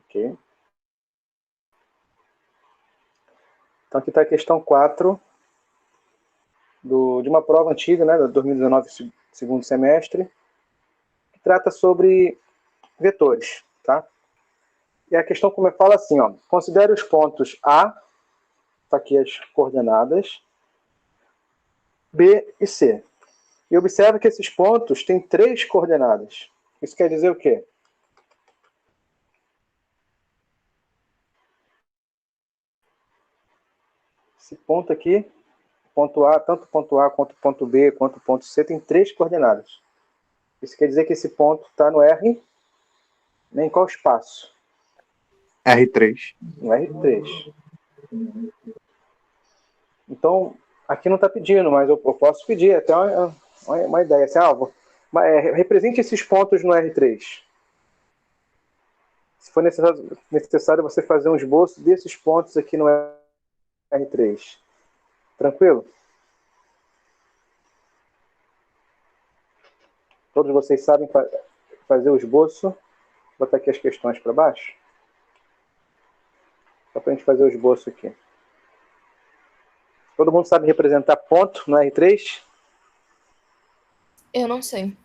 Ok? Então, aqui está a questão 4 de uma prova antiga, né, de 2019, segundo semestre, que trata sobre vetores, tá? E a questão como fala assim, ó, considere os pontos A, tá aqui as coordenadas, B e C. E observa que esses pontos têm 3 coordenadas. Isso quer dizer o quê? Esse ponto aqui, ponto A, tanto ponto A quanto ponto B, quanto ponto C, tem 3 coordenadas. Isso quer dizer que esse ponto está no R, em qual espaço? R3. No R3. Então, aqui não está pedindo, mas eu posso pedir até uma ideia. Assim, represente esses pontos no R3. Se for necessário você fazer um esboço desses pontos aqui no R3. Tranquilo? Todos vocês sabem fazer o esboço? Vou botar aqui as questões para baixo. Só para a gente fazer o esboço aqui. Todo mundo sabe representar ponto no R3? Eu não sei.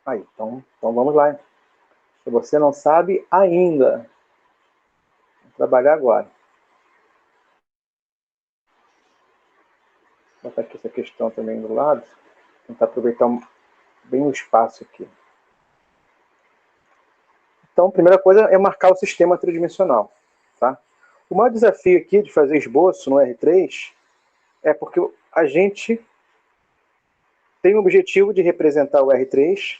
Aí, então vamos lá. Se você não sabe ainda, vou trabalhar agora. Vou botar aqui essa questão também do lado. Tentar aproveitar bem o espaço aqui. Então, a primeira coisa é marcar o sistema tridimensional. Tá? O maior desafio aqui de fazer esboço no R3 é porque a gente tem o objetivo de representar o R3,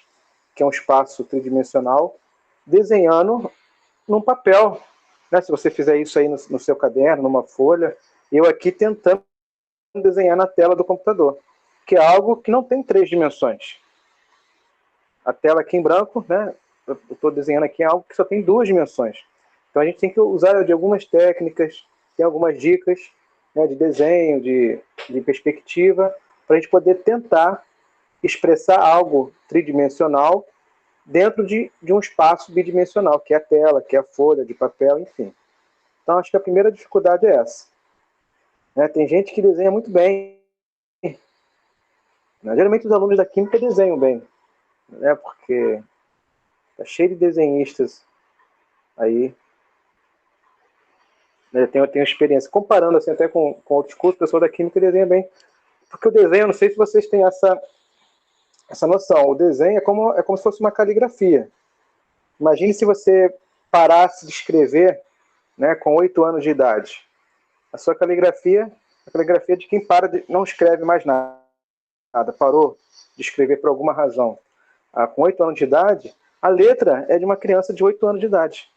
que é um espaço tridimensional, desenhando num papel. Né? Se você fizer isso aí no seu caderno, numa folha, eu aqui tentando desenhar na tela do computador, que é algo que não tem 3 dimensões. A tela aqui em branco, né? Eu estou desenhando aqui algo que só tem 2 dimensões. Então a gente tem que usar de algumas técnicas, tem algumas dicas, né, de desenho, de perspectiva, para a gente poder tentar expressar algo tridimensional dentro de um espaço bidimensional, que é a tela, que é a folha de papel, enfim. Então acho que a primeira dificuldade é essa. Né? Tem gente que desenha muito bem. Né? Geralmente os alunos da Química desenham bem, né? Porque tá cheio de desenhistas aí. Eu tenho experiência. Comparando assim, até com outros cursos, o pessoal da Química desenha bem. Porque o desenho, eu não sei se vocês têm essa noção, o desenho é como se fosse uma caligrafia. Imagine se você parasse de escrever, né, com 8 anos de idade. A sua caligrafia, a caligrafia de quem não escreve mais nada, parou de escrever por alguma razão. Com 8 anos de idade, a letra é de uma criança de 8 anos de idade.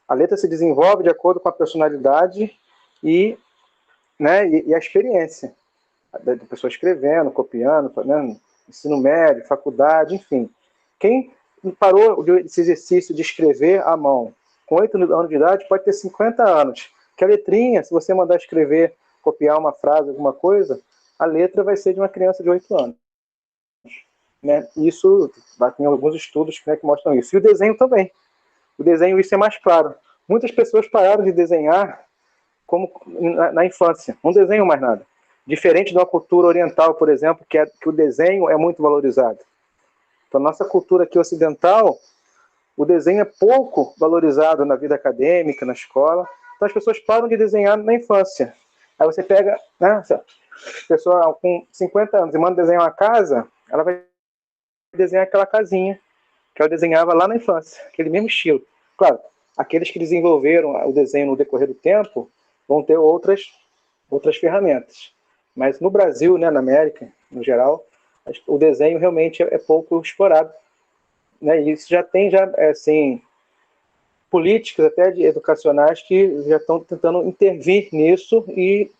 A letra se desenvolve de acordo com a personalidade e a experiência da pessoa escrevendo, copiando, né, ensino médio, faculdade, enfim. Quem parou esse exercício de escrever à mão com 8 anos de idade pode ter 50 anos. Que a letrinha, se você mandar escrever, copiar uma frase, alguma coisa, a letra vai ser de uma criança de 8 anos. Né? Isso, tem alguns estudos, né, que mostram isso. E o desenho também. O desenho, isso é mais claro. Muitas pessoas pararam de desenhar como na infância. Não desenham mais nada. Diferente de uma cultura oriental, por exemplo, que o desenho é muito valorizado. Então, nossa cultura aqui ocidental, o desenho é pouco valorizado na vida acadêmica, na escola. Então, as pessoas param de desenhar na infância. Aí você pega, né, a pessoa com 50 anos e manda desenhar uma casa, ela vai desenhar aquela casinha que ela desenhava lá na infância, aquele mesmo estilo. Claro, aqueles que desenvolveram o desenho no decorrer do tempo vão ter outras ferramentas. Mas no Brasil, né, na América, no geral, o desenho realmente é pouco explorado. Né? E isso já tem, assim, políticas até educacionais que já estão tentando intervir nisso e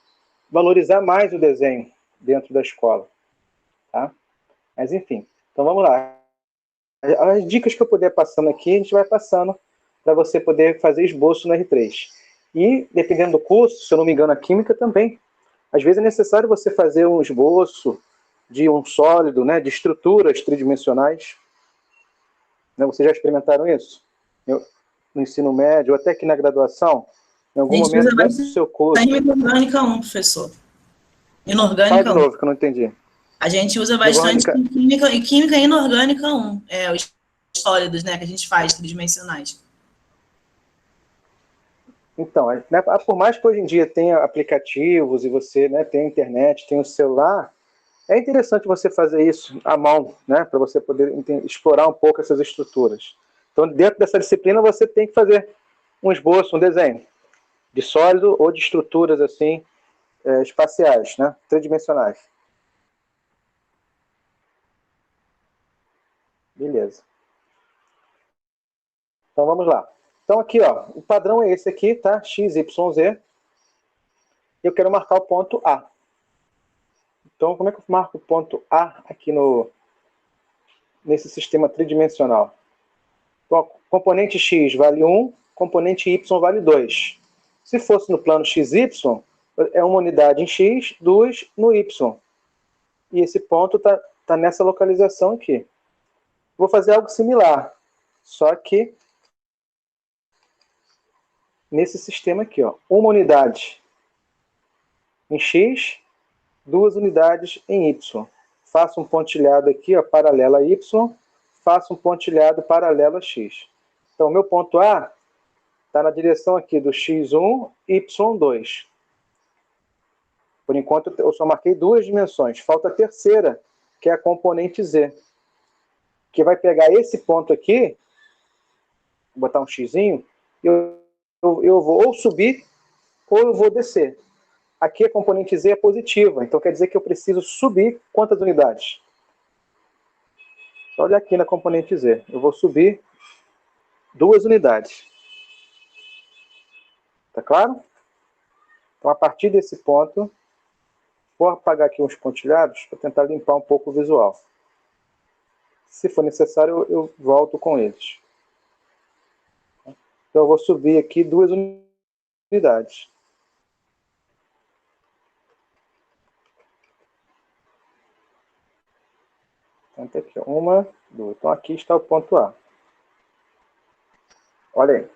valorizar mais o desenho dentro da escola. Tá? Mas, enfim, então vamos lá. As dicas que eu puder passando aqui, a gente vai passando para você poder fazer esboço no R3. E, dependendo do curso, se eu não me engano, a Química também, às vezes é necessário você fazer um esboço de um sólido, né, de estruturas tridimensionais. Né, vocês já experimentaram isso? no ensino médio, ou até aqui na graduação, em algum momento dentro do seu curso... Química Inorgânica 1, professor. Fala Inorgânica de 1. novo, que eu não entendi. A gente usa bastante em química inorgânica 1. Os sólidos, né, que a gente faz, tridimensionais. Então, né, por mais que hoje em dia tenha aplicativos e você, né, tem a internet, tem o celular, é interessante você fazer isso à mão, né, para você poder explorar um pouco essas estruturas. Então, dentro dessa disciplina, você tem que fazer um esboço, um desenho de sólido ou de estruturas assim, espaciais, né, tridimensionais. Beleza. Então, vamos lá. Então, aqui, ó, o padrão é esse aqui, tá? X, Y, Z. Eu quero marcar o ponto A. Então, como é que eu marco o ponto A aqui nesse sistema tridimensional? Então, componente X vale 1, componente Y vale 2. Se fosse no plano XY, é uma unidade em X, 2 no Y. E esse ponto tá nessa localização aqui. Vou fazer algo similar, só que nesse sistema aqui, ó, uma unidade em X, 2 unidades em Y. Faço um pontilhado aqui, ó, paralelo a Y, faço um pontilhado paralelo a X. Então, meu ponto A está na direção aqui do X1, Y2. Por enquanto, eu só marquei 2 dimensões. Falta a terceira, que é a componente Z, que vai pegar esse ponto aqui, vou botar um xzinho, e eu vou ou subir ou eu vou descer. Aqui a componente Z é positiva, então quer dizer que eu preciso subir quantas unidades? Olha aqui na componente Z, eu vou subir 2 unidades. Tá claro? Então, a partir desse ponto, vou apagar aqui uns pontilhados para tentar limpar um pouco o visual. Se for necessário, eu volto com eles. Então, eu vou subir aqui 2 unidades. Então, aqui, 1, 2. Então, aqui está o ponto A. Olha aí.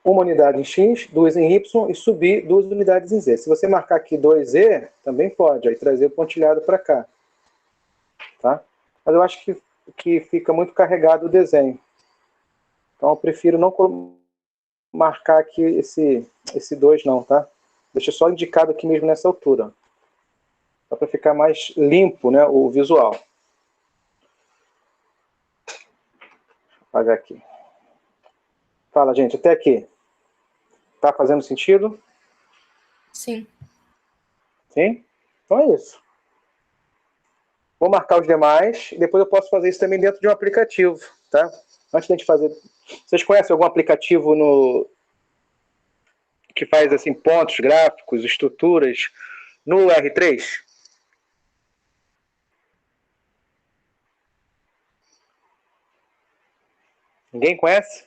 1 unidade em X, 2 em Y e subir 2 unidades em Z. Se você marcar aqui 2Z, também pode, aí trazer o pontilhado para cá. Tá? Mas eu acho que fica muito carregado o desenho. Então eu prefiro não marcar aqui esse 2 não, tá? Deixa só indicado aqui mesmo nessa altura. Só para ficar mais limpo, né, o visual. Vou apagar aqui. Fala, gente, até aqui. Tá fazendo sentido? Sim. Sim? Então é isso. Vou marcar os demais, e depois eu posso fazer isso também dentro de um aplicativo, tá? Antes de a gente fazer... Vocês conhecem algum aplicativo que faz assim, pontos, gráficos, estruturas no R3? Ninguém conhece?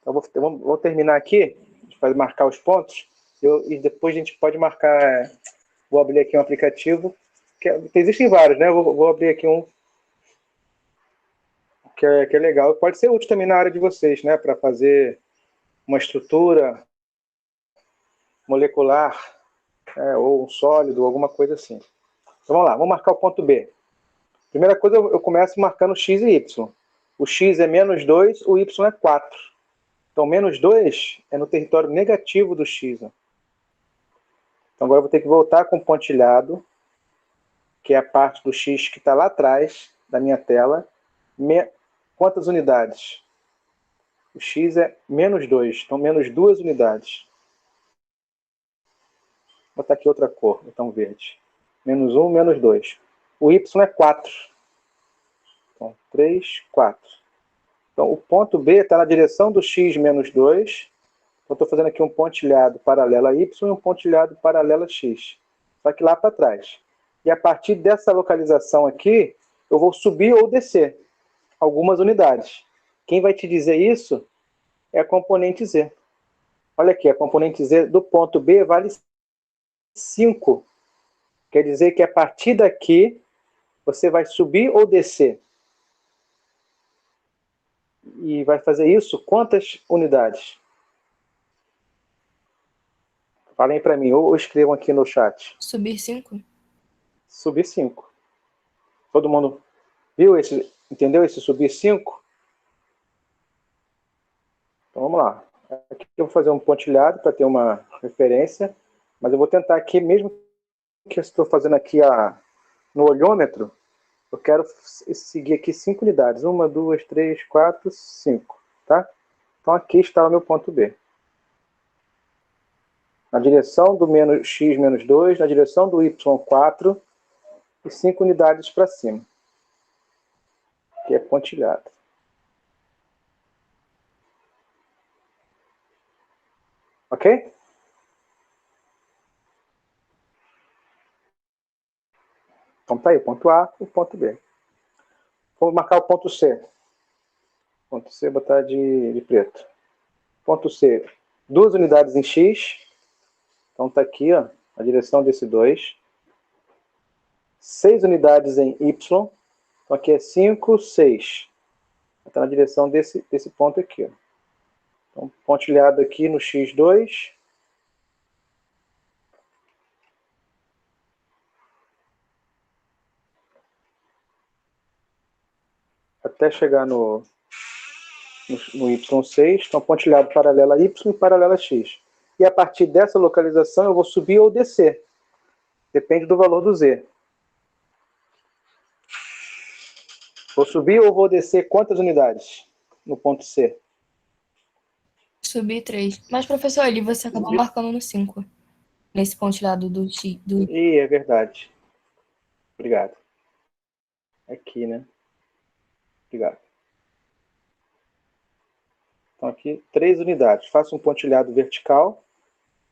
Então vou terminar aqui, para marcar os pontos, e depois a gente pode marcar... Vou abrir aqui um aplicativo, que existem vários, né? Vou abrir aqui um que é legal. Pode ser útil também na área de vocês, né? Para fazer uma estrutura molecular, ou um sólido, alguma coisa assim. Então vamos lá, vamos marcar o ponto B. Primeira coisa, eu começo marcando X e Y. O X é menos 2, o Y é 4. Então, menos 2 é no território negativo do X. Ó. Então, agora eu vou ter que voltar com o pontilhado, que é a parte do X que está lá atrás da minha tela. Quantas unidades? O X é menos 2, então menos 2 unidades. Vou botar aqui outra cor, vou botar um verde. Menos 1, menos 2. O Y é 4. Então, 3, 4. Então, o ponto B está na direção do X menos 2. Então, estou fazendo aqui um pontilhado paralelo a Y e um pontilhado paralelo a X. Só que lá para trás. E a partir dessa localização aqui, eu vou subir ou descer algumas unidades. Quem vai te dizer isso é a componente Z. Olha aqui, a componente Z do ponto B vale 5. Quer dizer que a partir daqui, você vai subir ou descer? E vai fazer isso quantas unidades? Falem para mim, ou escrevam aqui no chat. Subir 5? Subir 5. Todo mundo viu esse, entendeu esse subir 5? Então vamos lá. Aqui eu vou fazer um pontilhado para ter uma referência, mas eu vou tentar aqui, mesmo que eu estou fazendo aqui no olhômetro, eu quero seguir aqui 5 unidades. 1, 2, 3, 4, 5. Tá? Então aqui está o meu ponto B. Na direção do x menos 2, na direção do y4 e 5 unidades para cima. Que é pontilhado. Ok? Então tá aí, o ponto A e o ponto B. Vou marcar o ponto C. Ponto C, botar de preto. Ponto C, 2 unidades em x. Então tá aqui, ó, a direção desse 2. 6 unidades em y. Então aqui é 5, 6. Está na direção desse ponto aqui, ó. Então, pontilhado aqui no x2. Até chegar no y6. Então, pontilhado paralela a y e paralela a x. E a partir dessa localização eu vou subir ou descer. Depende do valor do z. Vou subir ou vou descer quantas unidades no ponto C? Subir 3. Mas, professor, ali você acabou marcando no 5. Nesse pontilhado do X. Ih, é verdade. Obrigado. Aqui, né? Obrigado. Então aqui, 3 unidades. Faço um pontilhado vertical,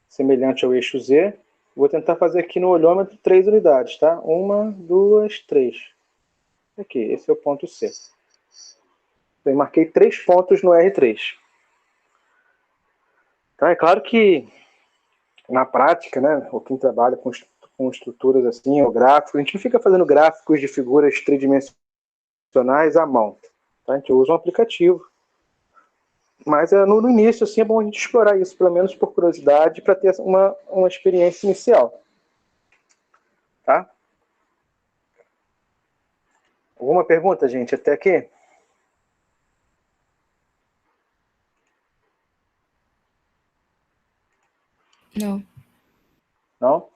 semelhante ao eixo Z. Vou tentar fazer aqui no olhômetro 3 unidades, tá? 1, 2, 3. Aqui, esse é o ponto C. Eu marquei 3 pontos no R3. Então é claro que na prática, né, ou quem trabalha com estruturas assim, ou gráficos, a gente não fica fazendo gráficos de figuras tridimensionais à mão. Tá? A gente usa um aplicativo. Mas no início assim, é bom a gente explorar isso, pelo menos por curiosidade, para ter uma experiência inicial. Tá? Alguma pergunta, gente, até aqui? Não. Não?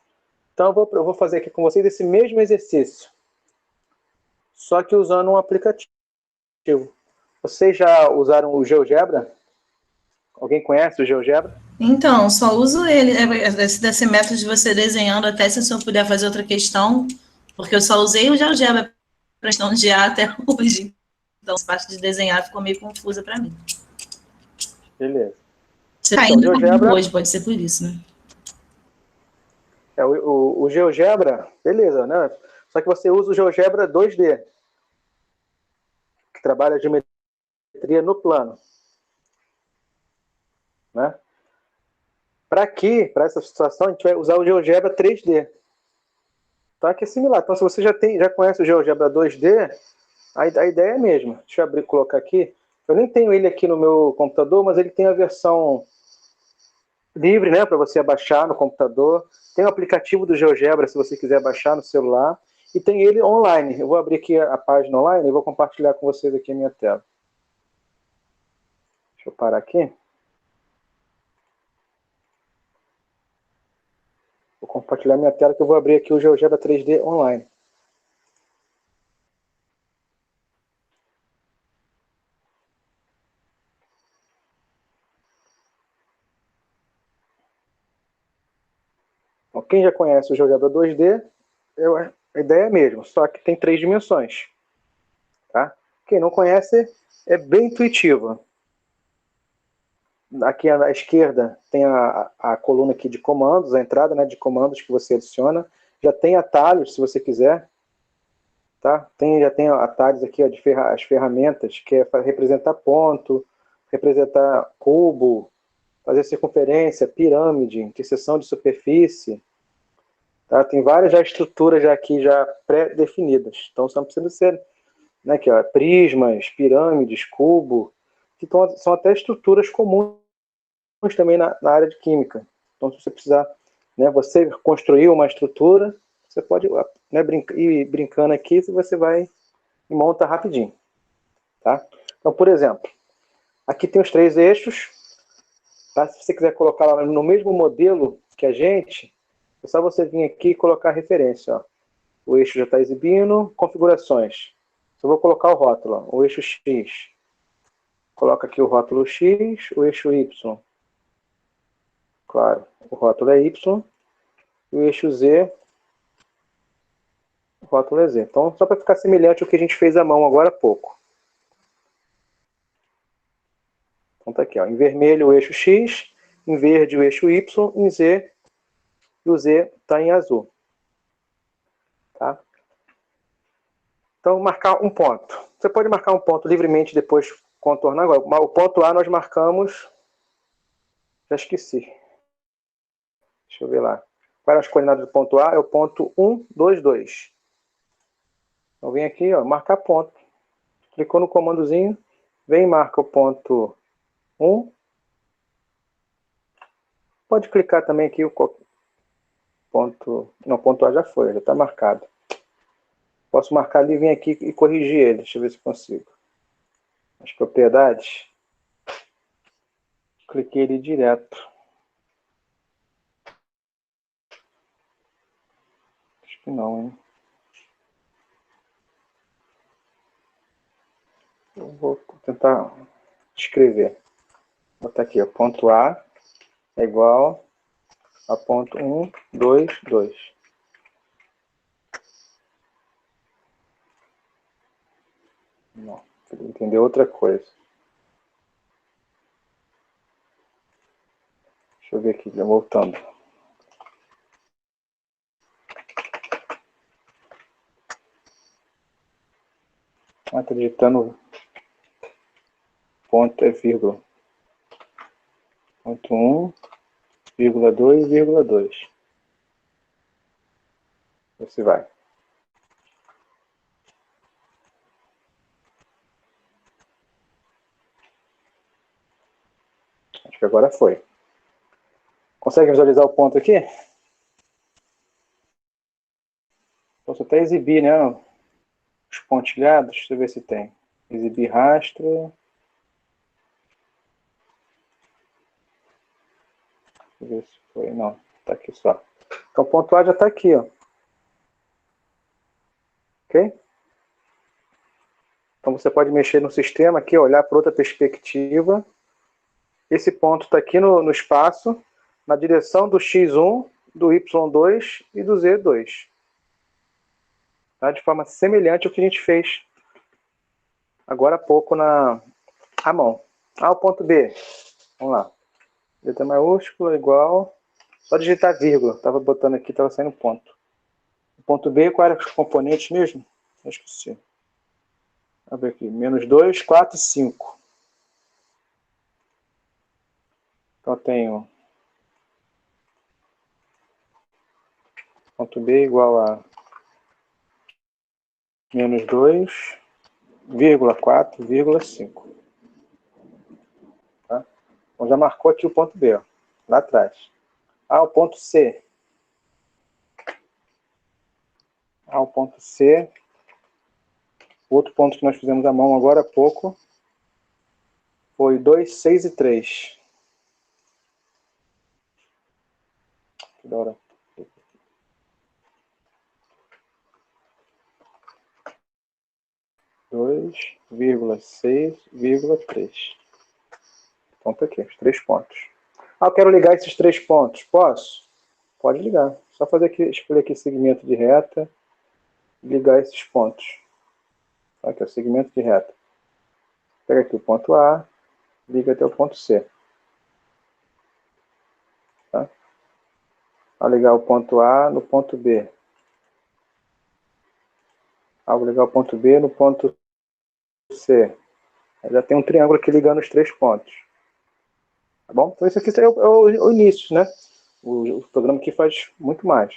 Então eu vou fazer aqui com vocês esse mesmo exercício, só que usando um aplicativo. Vocês já usaram o GeoGebra? Alguém conhece o GeoGebra? Então, só uso ele, desse método de você desenhando, até se eu puder fazer outra questão, porque eu só usei o GeoGebra para questão de A até hoje. Então, essa parte de desenhar ficou meio confusa para mim. Beleza. Você está indo GeoGebra hoje, pode ser por isso, né? O GeoGebra, beleza, né? Só que você usa o GeoGebra 2D, que trabalha a geometria no plano. Né? Para essa situação, a gente vai usar o GeoGebra 3D. Tá? Que é similar. Então, se você já conhece o GeoGebra 2D, a ideia é a mesma. Deixa eu abrir e colocar aqui. Eu nem tenho ele aqui no meu computador, mas ele tem a versão livre, né, para você baixar no computador. Tem o aplicativo do GeoGebra, se você quiser baixar no celular. E tem ele online. Eu vou abrir aqui a página online e vou compartilhar com vocês aqui a minha tela. Deixa eu parar aqui. Vou compartilhar minha tela que eu vou abrir aqui o GeoGebra 3D online. Então, quem já conhece o GeoGebra 2D, a ideia é a mesma, só que tem 3 dimensões. Tá? Quem não conhece, é bem intuitivo. Aqui à esquerda tem a coluna aqui de comandos, a entrada, né, de comandos que você adiciona. Já tem atalhos, se você quiser. Tá? Já tem atalhos aqui, ó, as ferramentas, que é para representar ponto, representar cubo, fazer circunferência, pirâmide, interseção de superfície. Tá? Tem várias estruturas já aqui já pré-definidas. Então só precisa ser, né, aqui, ó, prismas, pirâmides, cubo. que são até estruturas comuns também na área de química. Então, se você precisar, né, você construir uma estrutura, você pode, né, ir brincando aqui, você vai e monta rapidinho. Tá? Então, por exemplo, aqui tem os 3 eixos. Tá? Se você quiser colocar lá no mesmo modelo que a gente, é só você vir aqui e colocar a referência. Ó. O eixo já está exibindo, configurações. Eu vou colocar o rótulo, ó, o eixo X. Coloca aqui o rótulo X, o eixo Y. Claro, o rótulo é Y. E o eixo Z, o rótulo é Z. Então, só para ficar semelhante ao que a gente fez à mão agora há pouco. Então tá aqui, ó, em vermelho o eixo X, em verde o eixo Y, em Z, e o Z está em azul. Tá? Então, marcar um ponto. Você pode marcar um ponto livremente depois contornar agora. O ponto A nós marcamos... Já esqueci. Deixa eu ver lá. Quais as coordenadas do ponto A? É o ponto 1, 2, 2. Então, vem aqui, ó, marcar ponto. Clicou no comandozinho, vem e marca o ponto 1. Pode clicar também aqui o ponto... Não, ponto A já foi, já está marcado. Posso marcar ali, vir aqui e corrigir ele. Deixa eu ver se consigo. As propriedades. Cliquei ele direto. Acho que não, hein? Eu vou tentar escrever. Vou botar aqui, ó, ponto A é igual a ponto 1, 2, 2. Não, queria entender outra coisa. Deixa eu ver aqui, voltando. Ah, tá digitando ponto é vírgula. Ponto 1, vírgula 2, vírgula 2. Você vai. Acho que agora foi. Consegue visualizar o ponto aqui? Posso até exibir, né? Os pontilhados. Deixa eu ver se tem. Exibir rastro. Deixa eu ver se foi. Não, tá aqui só. Então o ponto A já está aqui, ó. Ok? Então você pode mexer no sistema aqui, olhar para outra perspectiva. Esse ponto está aqui no espaço, na direção do X1, do Y2 e do Z2. Tá? De forma semelhante ao que a gente fez agora há pouco à mão. Ah, o ponto B. Vamos lá. Letra maiúscula igual... Só digitar vírgula. Estava botando aqui, estava saindo ponto. O ponto B, qual era os componentes mesmo? Eu esqueci. Vamos ver aqui. Menos 2, 4 e 5. Então eu tenho ponto B igual a menos 2, vírgula 4, vírgula 5. Tá? Então já marcou aqui o ponto B, ó, lá atrás. Ah, o ponto C. Ah, o ponto C. Outro ponto que nós fizemos à mão agora há pouco foi 2, 6 e 3. Toda hora. 2,6,3. Ponto aqui, os 3 pontos. Ah, eu quero ligar esses 3 pontos. Posso? Pode ligar. Só fazer aqui, escolher aqui segmento de reta e ligar esses pontos. Aqui, ó, segmento de reta. Pega aqui o ponto A, liga até o ponto C. Tá? Ao ligar o ponto A no ponto B. Ao ligar o ponto B no ponto C. Aí já tem um triângulo aqui ligando os 3 pontos. Tá bom? Então isso aqui é o início, né? O programa aqui faz muito mais.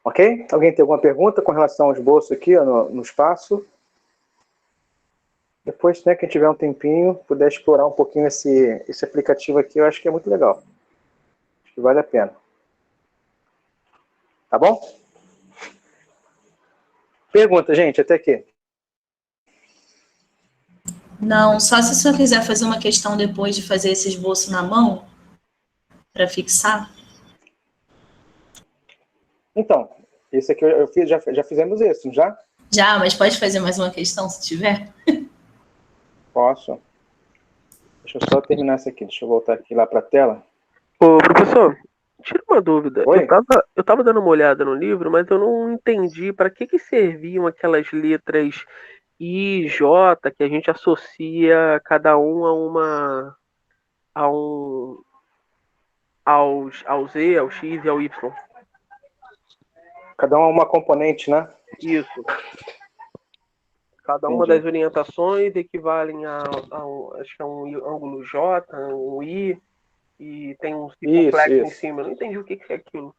Ok? Alguém tem alguma pergunta com relação ao esboço aqui ó, no espaço? Depois, né, quem tiver um tempinho, puder explorar um pouquinho esse aplicativo aqui, eu acho que é muito legal. Acho que vale a pena. Tá bom? Pergunta, gente, até aqui. Não, só se o senhor quiser fazer uma questão depois de fazer esse esboço na mão, para fixar. Então, esse aqui eu fiz, já fizemos esse, não já? Já, mas pode fazer mais uma questão se tiver? Posso. Deixa eu só terminar esse aqui. Deixa eu voltar aqui lá para a tela. Ô, professor, tira uma dúvida. Oi? Eu tava dando uma olhada no livro, mas eu não entendi para que serviam aquelas letras I, J, que a gente associa cada um ao Z, ao X e ao Y. Cada um é uma componente, né? Isso. Cada uma Entendi. das orientações equivalem acho que é um ângulo J, um I, e tem um circunflexo em cima. Eu não entendi o que é aquilo.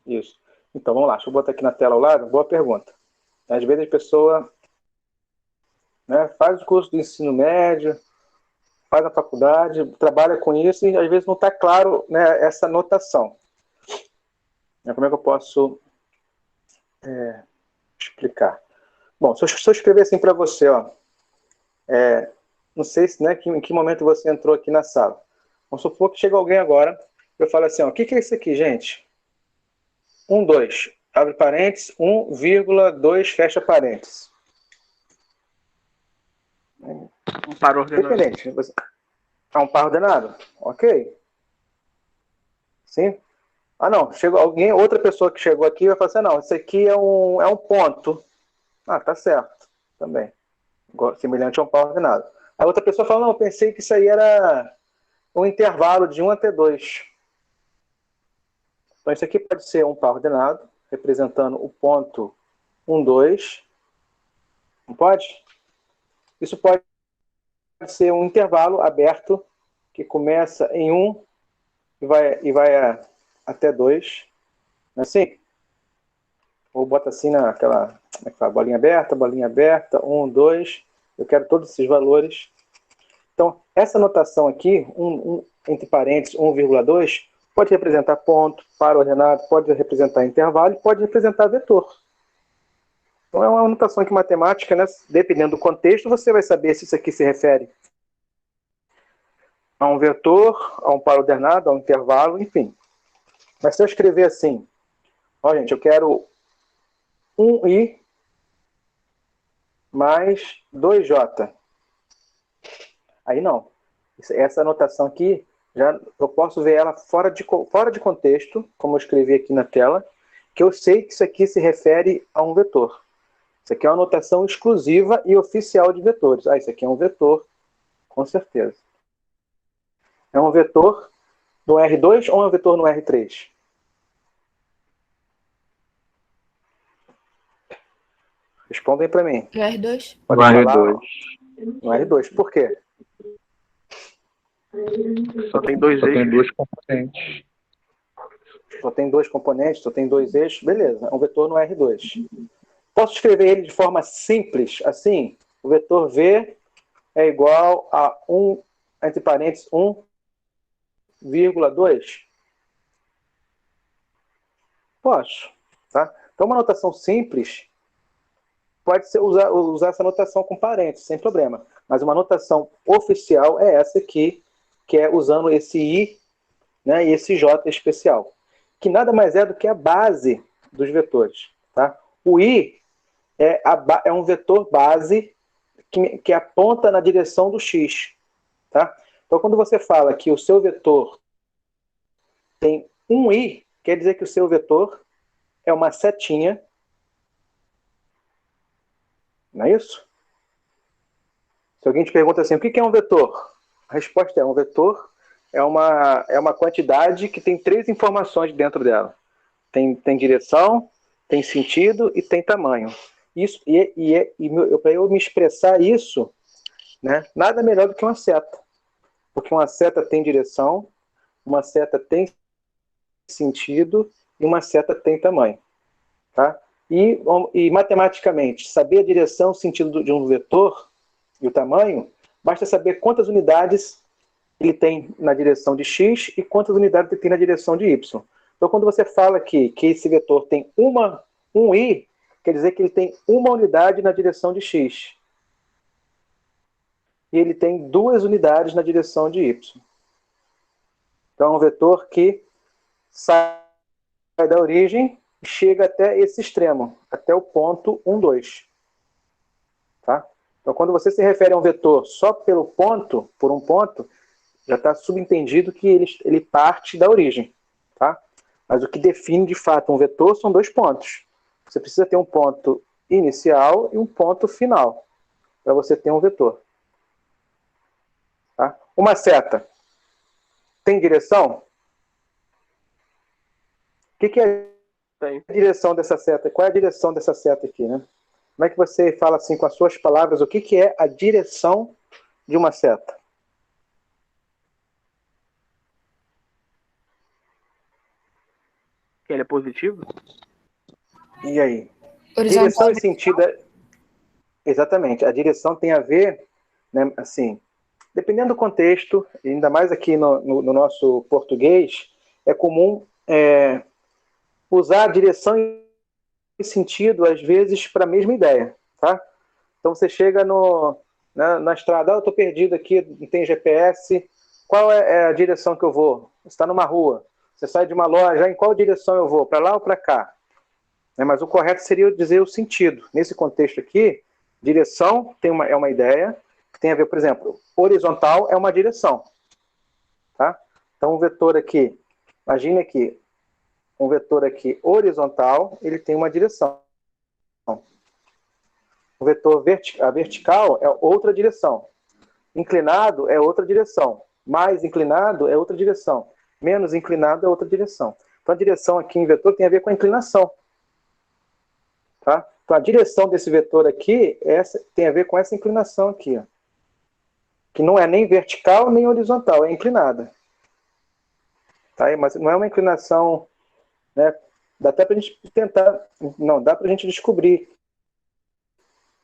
Isso. Então, vamos lá. Deixa eu botar aqui na tela ao lado. Boa pergunta. Às vezes a pessoa, né, faz o curso do ensino médio, faz a faculdade, trabalha com isso e às vezes não está claro, né, essa notação. Como é que eu posso explicar? Bom, se eu escrever assim para você, ó, não sei se, né, em que momento você entrou aqui na sala. Vamos supor que chega alguém agora, eu falo assim, ó, o que é isso aqui, gente? 1, 2, abre parênteses, 1,2, fecha parênteses. Um par ordenado. Independente. Um par ordenado? Ok. Sim? Ah, não. Chegou alguém, outra pessoa que chegou aqui vai falar assim, não, isso aqui é um ponto. Ah, tá certo. Também. Semelhante a um par ordenado. A outra pessoa fala, não, eu pensei que isso aí era um intervalo de 1 até 2. Então, isso aqui pode ser um par ordenado, representando o ponto 1, 2. Não pode? Isso pode ser um intervalo aberto que começa em 1 e vai até 2. Não é assim? Ou bota assim naquela, como é que fala? Bolinha aberta, 1, 2. Eu quero todos esses valores. Então, essa notação aqui, entre parênteses, 1,2, pode representar ponto, par ordenado, pode representar intervalo e pode representar vetor. Então, é uma notação aqui matemática, né? Dependendo do contexto, você vai saber se isso aqui se refere a um vetor, a um par ordenado, a um intervalo, enfim. Mas se eu escrever assim, ó, gente, eu quero 1i mais 2j. Aí não. Essa anotação aqui, eu posso ver ela fora de contexto, como eu escrevi aqui na tela, que eu sei que isso aqui se refere a um vetor. Isso aqui é uma notação exclusiva e oficial de vetores. Ah, isso aqui é um vetor, com certeza. É um vetor no R2 ou é um vetor no R3? Respondem para mim. No R2? Pode No falar R2. no R2. Por quê? Só tem dois Só tem eixos. duas componentes. Só tem 2 componentes, só tem 2 eixos. Beleza, é um vetor no R2. Posso escrever ele de forma simples, assim? O vetor V é igual a 1, entre parênteses, 1,2? Posso. Tá? Então, uma notação simples pode ser usar essa notação com parênteses, sem problema. Mas uma notação oficial é essa aqui, que é usando esse I, né, e esse J especial, que nada mais é do que a base dos vetores. Tá? O I é um vetor base que aponta na direção do X. Tá? Então, quando você fala que o seu vetor tem um I, quer dizer que o seu vetor é uma setinha. Não é isso? Se alguém te pergunta assim, o que é um vetor? A resposta é, um vetor é uma quantidade que tem 3 informações dentro dela. Tem direção, tem sentido e tem tamanho. Isso, para eu me expressar isso, né, nada melhor do que uma seta. Porque uma seta tem direção, uma seta tem sentido e uma seta tem tamanho. Tá? E matematicamente, saber a direção, o sentido de um vetor e o tamanho, basta saber quantas unidades ele tem na direção de x e quantas unidades ele tem na direção de y. Então, quando você fala aqui que esse vetor tem um i, quer dizer que ele tem uma unidade na direção de x. E ele tem 2 unidades na direção de y. Então, é um vetor que sai da origem e chega até esse extremo, até o ponto 1, 2. Tá? Então, quando você se refere a um vetor só pelo ponto, por um ponto, já está subentendido que ele parte da origem. Tá? Mas o que define, de fato, um vetor são 2 pontos. Você precisa ter um ponto inicial e um ponto final para você ter um vetor. Tá? Uma seta tem direção? O que é a direção dessa seta? Qual é a direção dessa seta aqui, né? Como é que você fala assim com as suas palavras? O que é a direção de uma seta? Que ele é positivo? E aí? Horizontal. Direção e sentido. Exatamente. A direção tem a ver, né, assim, dependendo do contexto, ainda mais aqui no nosso português, é comum usar a direção e sentido, às vezes, para a mesma ideia. Tá? Então você chega na estrada, eu estou perdido aqui, não tem GPS, qual é a direção que eu vou? Você está numa rua, você sai de uma loja, em qual direção eu vou? Para lá ou para cá? Mas o correto seria dizer o sentido. Nesse contexto aqui, direção é uma ideia que tem a ver, por exemplo, horizontal é uma direção. Tá? Então, um vetor aqui, imagine aqui, um vetor aqui horizontal, ele tem uma direção. O vetor vertical é outra direção. Inclinado é outra direção. Mais inclinado é outra direção. Menos inclinado é outra direção. Então, a direção aqui em vetor tem a ver com a inclinação. Tá? Então, a direção desse vetor aqui tem a ver com essa inclinação aqui. Ó, que não é nem vertical nem horizontal, é inclinada. Tá? Mas não é uma inclinação... Né? Dá até para a gente tentar... Não, dá para a gente descobrir,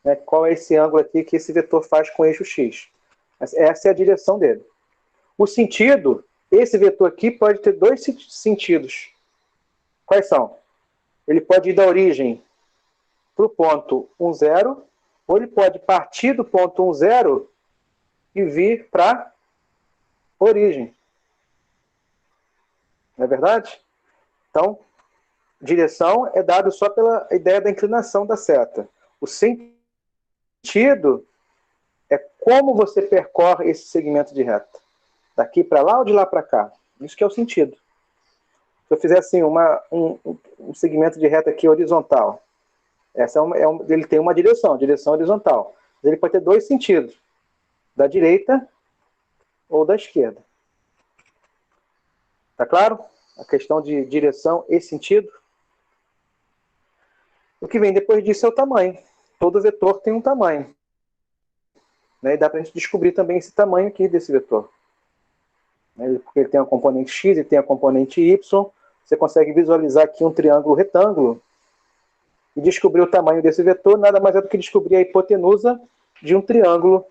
né, qual é esse ângulo aqui que esse vetor faz com o eixo x. Essa é a direção dele. O sentido, esse vetor aqui pode ter 2 sentidos. Quais são? Ele pode ir da origem para o ponto 1, 0, ou ele pode partir do ponto 1, 0 e vir para a origem. Não é verdade? Então, direção é dado só pela ideia da inclinação da seta. O sentido é como você percorre esse segmento de reta. Daqui para lá ou de lá para cá? Isso que é o sentido. Se eu fizer assim um segmento de reta aqui horizontal, ele tem uma direção horizontal. Mas ele pode ter 2 sentidos, da direita ou da esquerda. Tá claro? A questão de direção e sentido. O que vem depois disso é o tamanho. Todo vetor tem um tamanho. Né? E dá para a gente descobrir também esse tamanho aqui desse vetor. Né? Porque ele tem a componente x e tem a componente y. Você consegue visualizar aqui um triângulo retângulo e descobrir o tamanho desse vetor, nada mais é do que descobrir a hipotenusa de um triângulo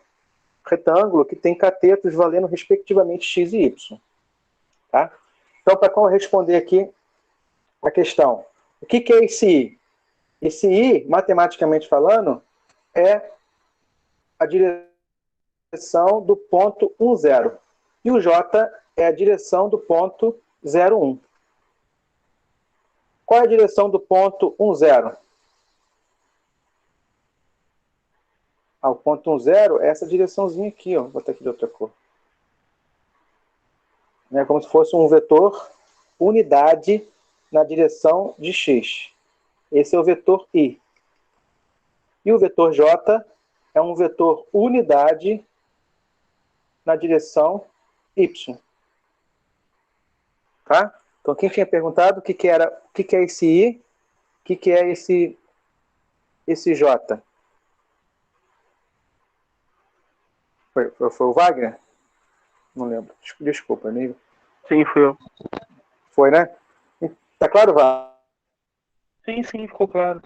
retângulo que tem catetos valendo respectivamente x e y. Tá? Então, para responder aqui a questão, o que é esse i? Esse i, matematicamente falando, é a direção do ponto 1, 0. E o j é a direção do ponto 0, 1. Qual é a direção do ponto 1, 0? O ponto 1, 0 é essa direçãozinha aqui, ó. Vou botar aqui de outra cor. É como se fosse um vetor unidade na direção de x. Esse é o vetor i. E o vetor j é um vetor unidade na direção y. Tá? Então, quem tinha perguntado o que é esse i, o que é esse j? Foi o Wagner? Não lembro. Desculpa. Nem... Sim, fui eu. Foi, né? Tá claro, Wagner? Sim, ficou claro.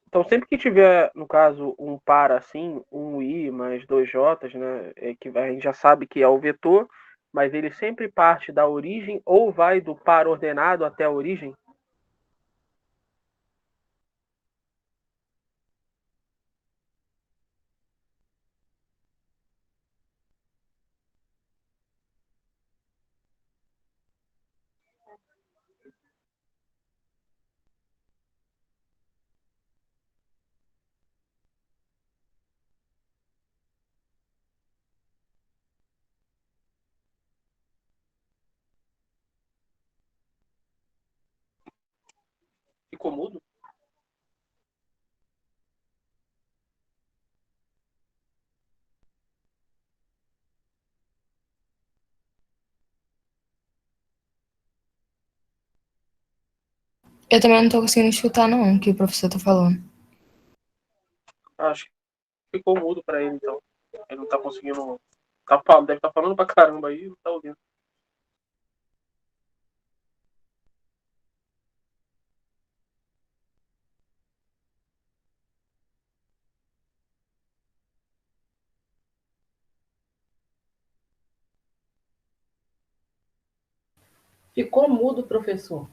Então, sempre que tiver, no caso, um par assim, um i mais dois j's, né, que a gente já sabe que é o vetor, mas ele sempre parte da origem ou vai do par ordenado até a origem? Ficou mudo? Eu também não tô conseguindo escutar, não, o que o professor tá falando. Acho que ficou mudo para ele, então. Ele não tá conseguindo. Deve estar falando pra caramba aí, não tá ouvindo. Ficou mudo, professor.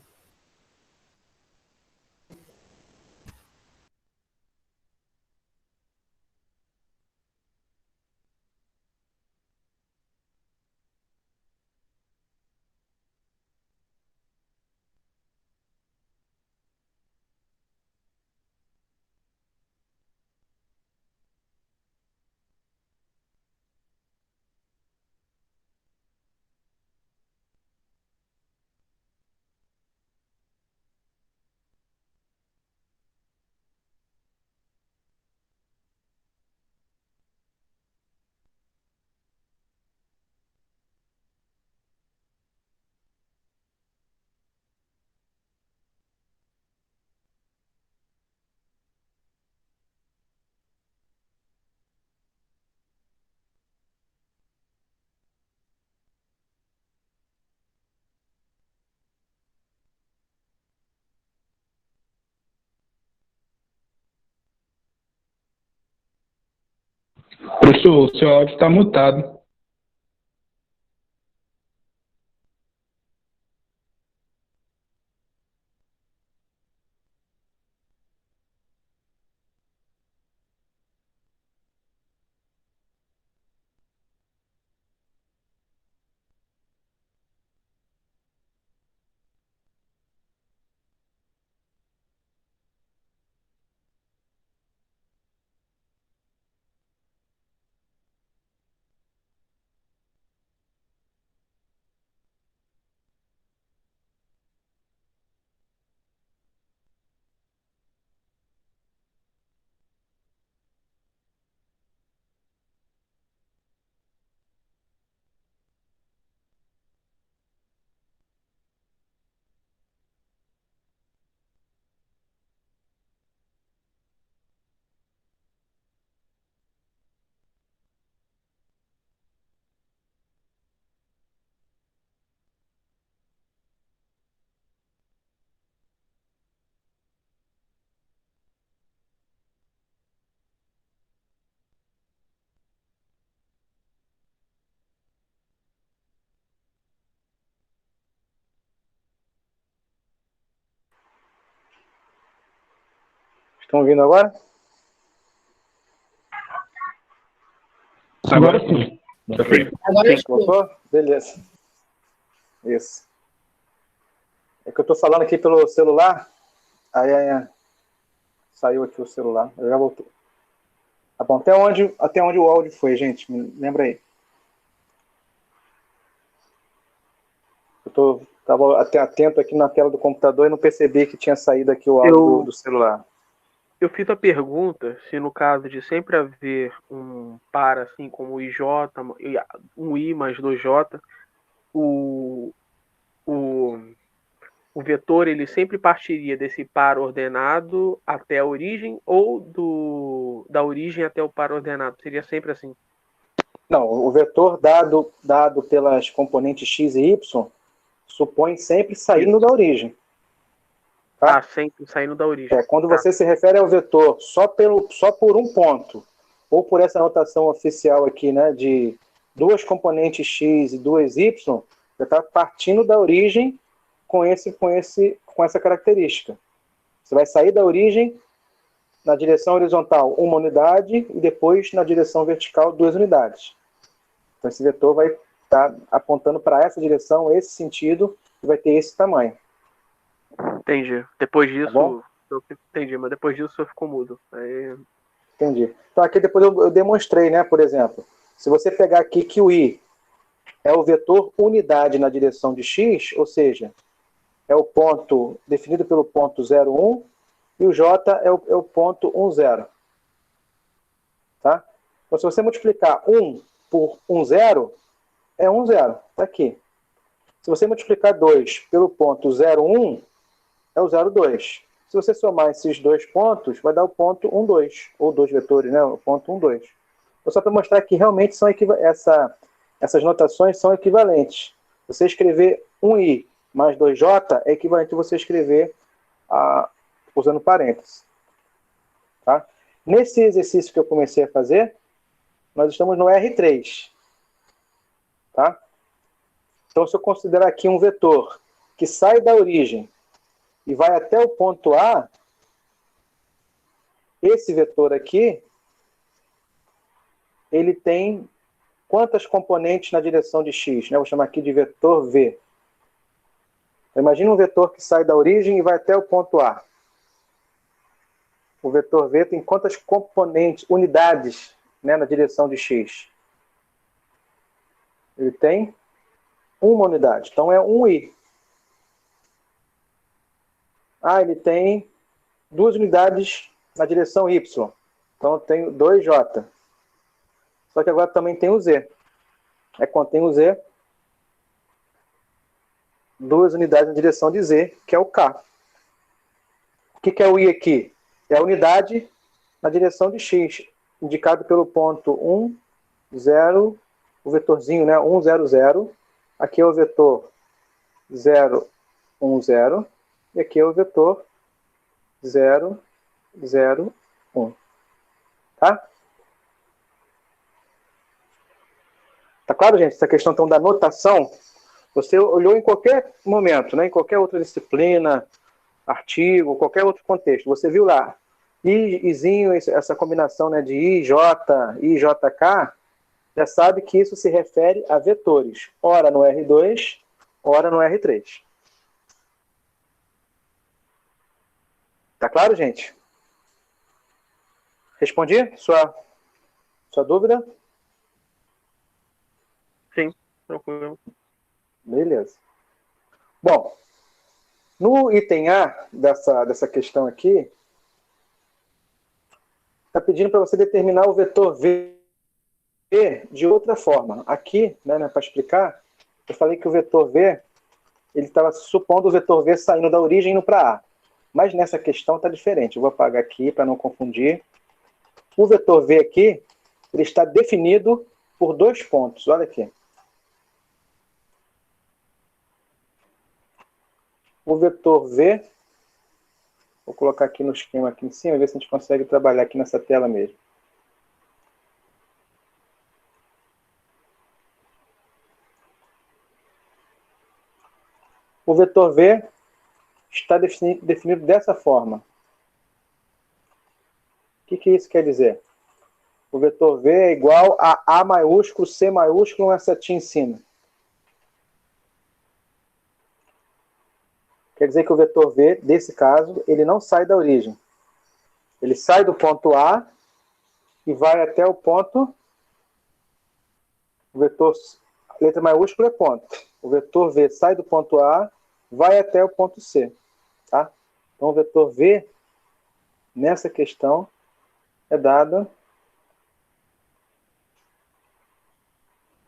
Professor, o seu áudio está mutado. Estão ouvindo agora? Agora sim. Agora eu estou. Voltou? Beleza. Isso. É que eu estou falando aqui pelo celular, aí saiu aqui o celular, eu já voltei. Tá bom, até onde o áudio foi, gente? Me lembra aí. Eu estava até atento aqui na tela do computador e não percebi que tinha saído aqui o áudio do celular. Eu fiz a pergunta se no caso de sempre haver um par assim como o IJ, um I mais 2J, o vetor ele sempre partiria desse par ordenado até a origem ou da origem até o par ordenado? Seria sempre assim? Não, o vetor dado pelas componentes x e y supõe sempre saindo da origem. Tá? Ah, sempre saindo da origem. Quando você se refere ao vetor só por um ponto, ou por essa notação oficial aqui, né, de duas componentes x e duas y, já está partindo da origem com essa característica. Você vai sair da origem na direção horizontal uma unidade e depois na direção vertical 2 unidades. Então esse vetor vai estar apontando para essa direção, esse sentido, e vai ter esse tamanho. Entendi. Depois disso, bom? entendi, mas depois disso eu fico mudo. Aí... Entendi. Então aqui depois eu demonstrei, né, por exemplo, se você pegar aqui que o i é o vetor unidade na direção de x, ou seja, é o ponto definido pelo ponto 0, 1, e o j é o ponto 1, 0. Tá? Então se você multiplicar 1 por 1, 0, é 1, 0. Está aqui. Se você multiplicar 2 pelo ponto 0, 1, é o 0, 2. Se você somar esses dois pontos, vai dar o ponto 1, 2. Ou dois vetores, né? O ponto 1, 2. Então, só para mostrar que realmente essas notações são equivalentes. Você escrever 1i mais 2j é equivalente a você escrever usando parênteses. Tá? Nesse exercício que eu comecei a fazer, nós estamos no R3. Tá? Então, se eu considerar aqui um vetor que sai da origem e vai até o ponto A, esse vetor aqui, ele tem quantas componentes na direção de x? Né? Vou chamar aqui de vetor V. Então, imagina um vetor que sai da origem e vai até o ponto A. O vetor V tem quantas componentes, unidades, né, na direção de x? Ele tem uma unidade. Então é 1i. Ele tem 2 unidades na direção y. Então eu tenho 2j. Só que agora também tem o z. Quando tem o z, 2 unidades na direção de z, que é o k. O que é o i aqui? É a unidade na direção de x, indicado pelo ponto 1, 0, o vetorzinho, né? 1, 0, 0. Aqui é o vetor 0, 1, 0. E aqui é o vetor 0, 0, 1. Tá? Tá claro, gente? Essa questão então da notação, você olhou em qualquer momento, né? Em qualquer outra disciplina, artigo, qualquer outro contexto. Você viu lá, izinho, essa combinação, né, de i, j, i, j, k, já sabe que isso se refere a vetores. Ora no R2, ora no R3. Tá claro, gente? Respondi sua dúvida? Sim, tranquilo. Beleza. Bom, no item A dessa questão aqui, está pedindo para você determinar o vetor V de outra forma. Aqui, né, para explicar, eu falei que o vetor V, ele estava supondo o vetor V saindo da origem e indo para A. Mas nessa questão está diferente. Eu vou apagar aqui para não confundir. O vetor V aqui, ele está definido por 2 pontos. Olha aqui. O vetor V, vou colocar aqui no esquema aqui em cima, ver se a gente consegue trabalhar aqui nessa tela mesmo. O vetor V está definido dessa forma. O que isso quer dizer? O vetor V é igual a A maiúsculo, C maiúsculo, uma setinha em cima. Quer dizer que o vetor V, desse caso, ele não sai da origem. Ele sai do ponto A e vai até o ponto... O vetor, letra maiúscula é ponto. O vetor V sai do ponto A, vai até o ponto C. Tá? Então, o vetor V, nessa questão, é dado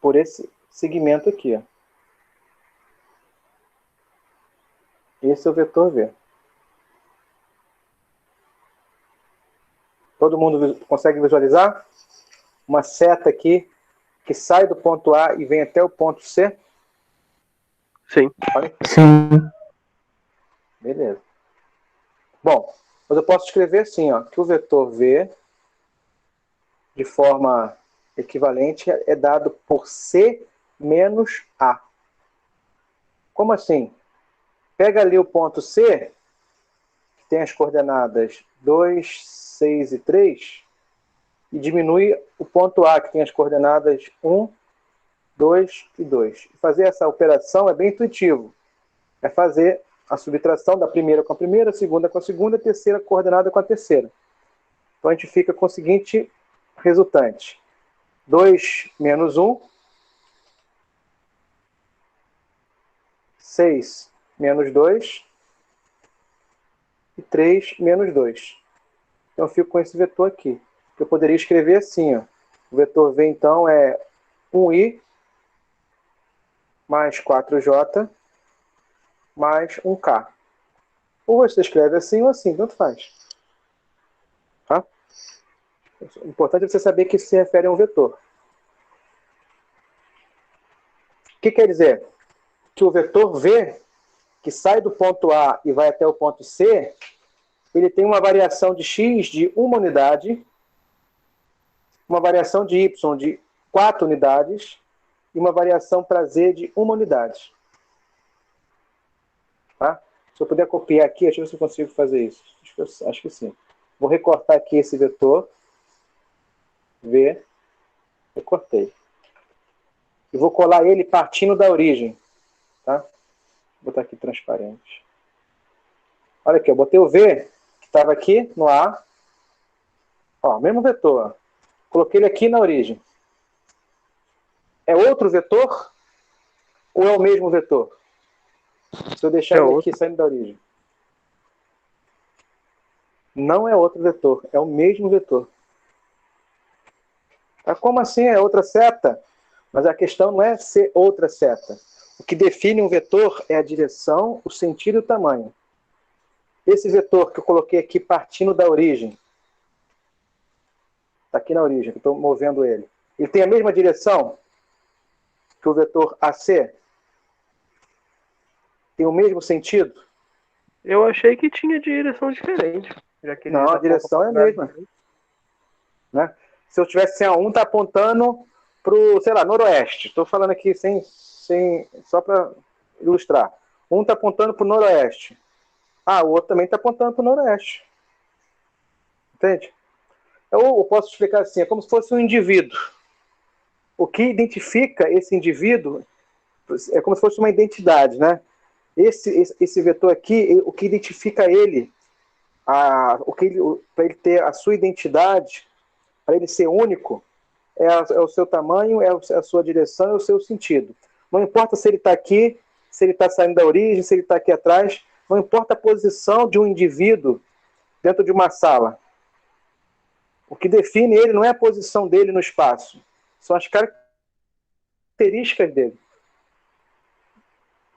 por esse segmento aqui. Ó. Esse é o vetor V. Todo mundo consegue visualizar? Uma seta aqui que sai do ponto A e vem até o ponto C? Sim. Sim. Beleza. Bom, mas eu posso escrever assim, ó, que o vetor V, de forma equivalente, é dado por C menos A. Como assim? Pega ali o ponto C, que tem as coordenadas 2, 6 e 3, e diminui o ponto A, que tem as coordenadas 1, 2 e 2. Fazer essa operação é bem intuitivo. É fazer a subtração da primeira com a primeira, a segunda com a segunda, a terceira coordenada com a terceira. Então a gente fica com o seguinte resultante. 2 menos 1, 6 menos 2 e 3 menos 2. Então eu fico com esse vetor aqui. Eu poderia escrever assim, ó. O vetor V, então, é 1i mais 4j mais 1k. Ou você escreve assim ou assim, tanto faz. Tá? O importante é você saber que isso se refere a um vetor. O que quer dizer? Que o vetor V, que sai do ponto A e vai até o ponto C, ele tem uma variação de x de 1 unidade, uma variação de y de 4 unidades e uma variação para z de 1 unidade. Tá? Se eu puder copiar aqui, deixa eu ver se eu consigo fazer isso. Acho que sim. Vou recortar aqui esse vetor. V. Recortei. E vou colar ele partindo da origem. Tá? Vou botar aqui transparente. Olha aqui, eu botei o V, que estava aqui no A. Ó, mesmo vetor. Coloquei ele aqui na origem. É outro vetor? Ou é o mesmo vetor? Se eu deixar ele aqui saindo da origem. Não é outro vetor, é o mesmo vetor. Tá? Como assim é outra seta? Mas a questão não é ser outra seta. O que define um vetor é a direção, o sentido e o tamanho. Esse vetor que eu coloquei aqui partindo da origem, está aqui na origem, que eu estou movendo ele. Ele tem a mesma direção que o vetor AC? Tem o mesmo sentido? Eu achei que tinha direção diferente. Já que não, a direção é a mesma. Né? Se eu tivesse assim, um está apontando para o, sei lá, noroeste. Estou falando aqui só para ilustrar. Um está apontando para o noroeste. Ah, o outro também está apontando para o noroeste. Entende? Eu posso explicar assim, é como se fosse um indivíduo. O que identifica esse indivíduo é como se fosse uma identidade, né? Esse vetor aqui, o que identifica ele, para ele ter a sua identidade, para ele ser único, é o seu tamanho, é a sua direção, é o seu sentido. Não importa se ele está aqui, se ele está saindo da origem, se ele está aqui atrás, não importa a posição de um indivíduo dentro de uma sala. O que define ele não é a posição dele no espaço, são as características dele.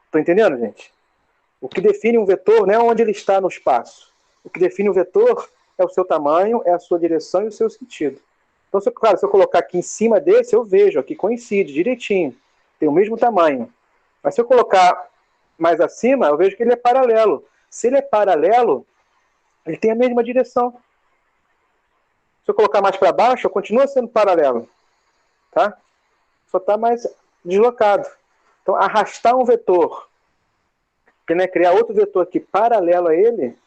Estão entendendo, gente? O que define um vetor não é onde ele está no espaço. O que define o vetor é o seu tamanho, é a sua direção e o seu sentido. Então, claro, se eu colocar aqui em cima desse, eu vejo, aqui coincide direitinho. Tem o mesmo tamanho. Mas se eu colocar mais acima, eu vejo que ele é paralelo. Se ele é paralelo, ele tem a mesma direção. Se eu colocar mais para baixo, continua sendo paralelo. Tá? Só está mais deslocado. Então, arrastar um vetor, criar outro vetor aqui paralelo a ele,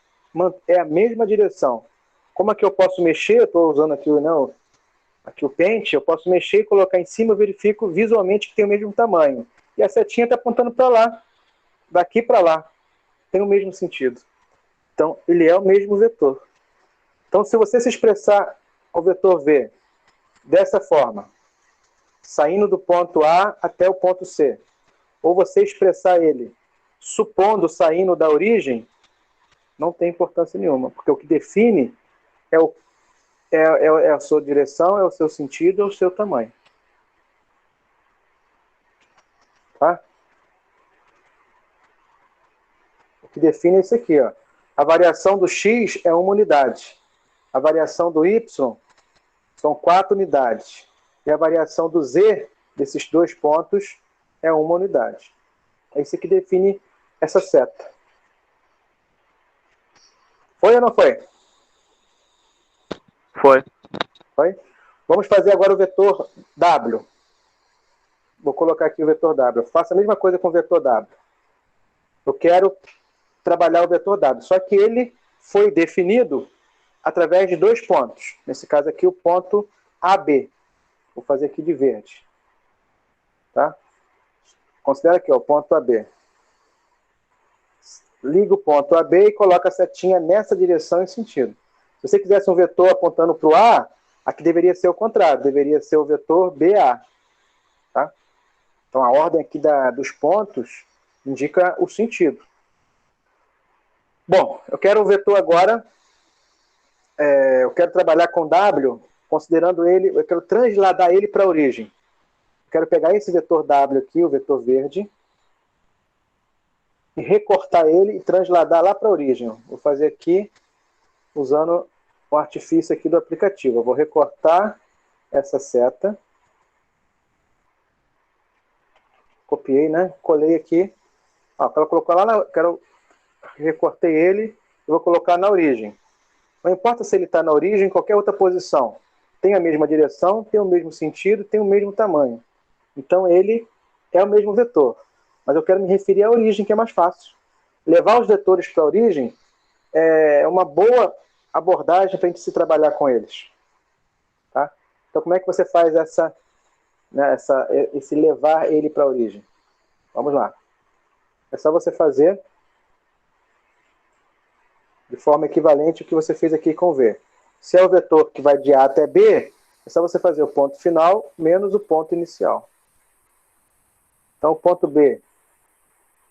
é a mesma direção. Como é que eu posso mexer? Eu estou usando aqui, aqui o pente, eu posso mexer e colocar em cima, eu verifico visualmente que tem o mesmo tamanho. E a setinha está apontando para lá, daqui para lá. Tem o mesmo sentido. Então, ele é o mesmo vetor. Então, se você se expressar o vetor V dessa forma, saindo do ponto A até o ponto C, ou você expressar ele supondo saindo da origem, não tem importância nenhuma, porque o que define é a sua direção, é o seu sentido, é o seu tamanho. Tá? O que define é isso aqui, ó. A variação do x é 1 unidade. A variação do y são 4 unidades. E a variação do z, desses dois pontos, é 1 unidade. É isso que define essa seta. Foi ou não foi? Foi. Foi? Vamos fazer agora o vetor W. Vou colocar aqui o vetor W. Faça a mesma coisa com o vetor W. Eu quero trabalhar o vetor W, só que ele foi definido através de 2 pontos. Nesse caso aqui, o ponto AB. Vou fazer aqui de verde. Tá? Considera aqui, ó, o ponto AB. Liga o ponto AB e coloca a setinha nessa direção e sentido. Se você quisesse um vetor apontando para o A, aqui deveria ser o contrário, deveria ser o vetor BA. Tá? Então a ordem aqui dos pontos indica o sentido. Bom, eu quero o vetor agora, eu quero trabalhar com W, considerando ele, eu quero transladar ele para a origem. Eu quero pegar esse vetor W aqui, o vetor verde, e recortar ele e transladar lá para a origem. Vou fazer aqui usando o artifício aqui do aplicativo. Eu vou recortar essa seta. Copiei, né? Colei aqui. Ó, quero colocar lá, recortei ele e vou colocar na origem. Não importa se ele está na origem, em qualquer outra posição. Tem a mesma direção, tem o mesmo sentido, tem o mesmo tamanho. Então ele é o mesmo vetor. Mas eu quero me referir à origem, que é mais fácil. Levar os vetores para a origem é uma boa abordagem para a gente se trabalhar com eles. Tá? Então, como é que você faz esse levar ele para a origem? Vamos lá. É só você fazer de forma equivalente ao que você fez aqui com V. Se é o vetor que vai de A até B, é só você fazer o ponto final menos o ponto inicial. Então, o ponto B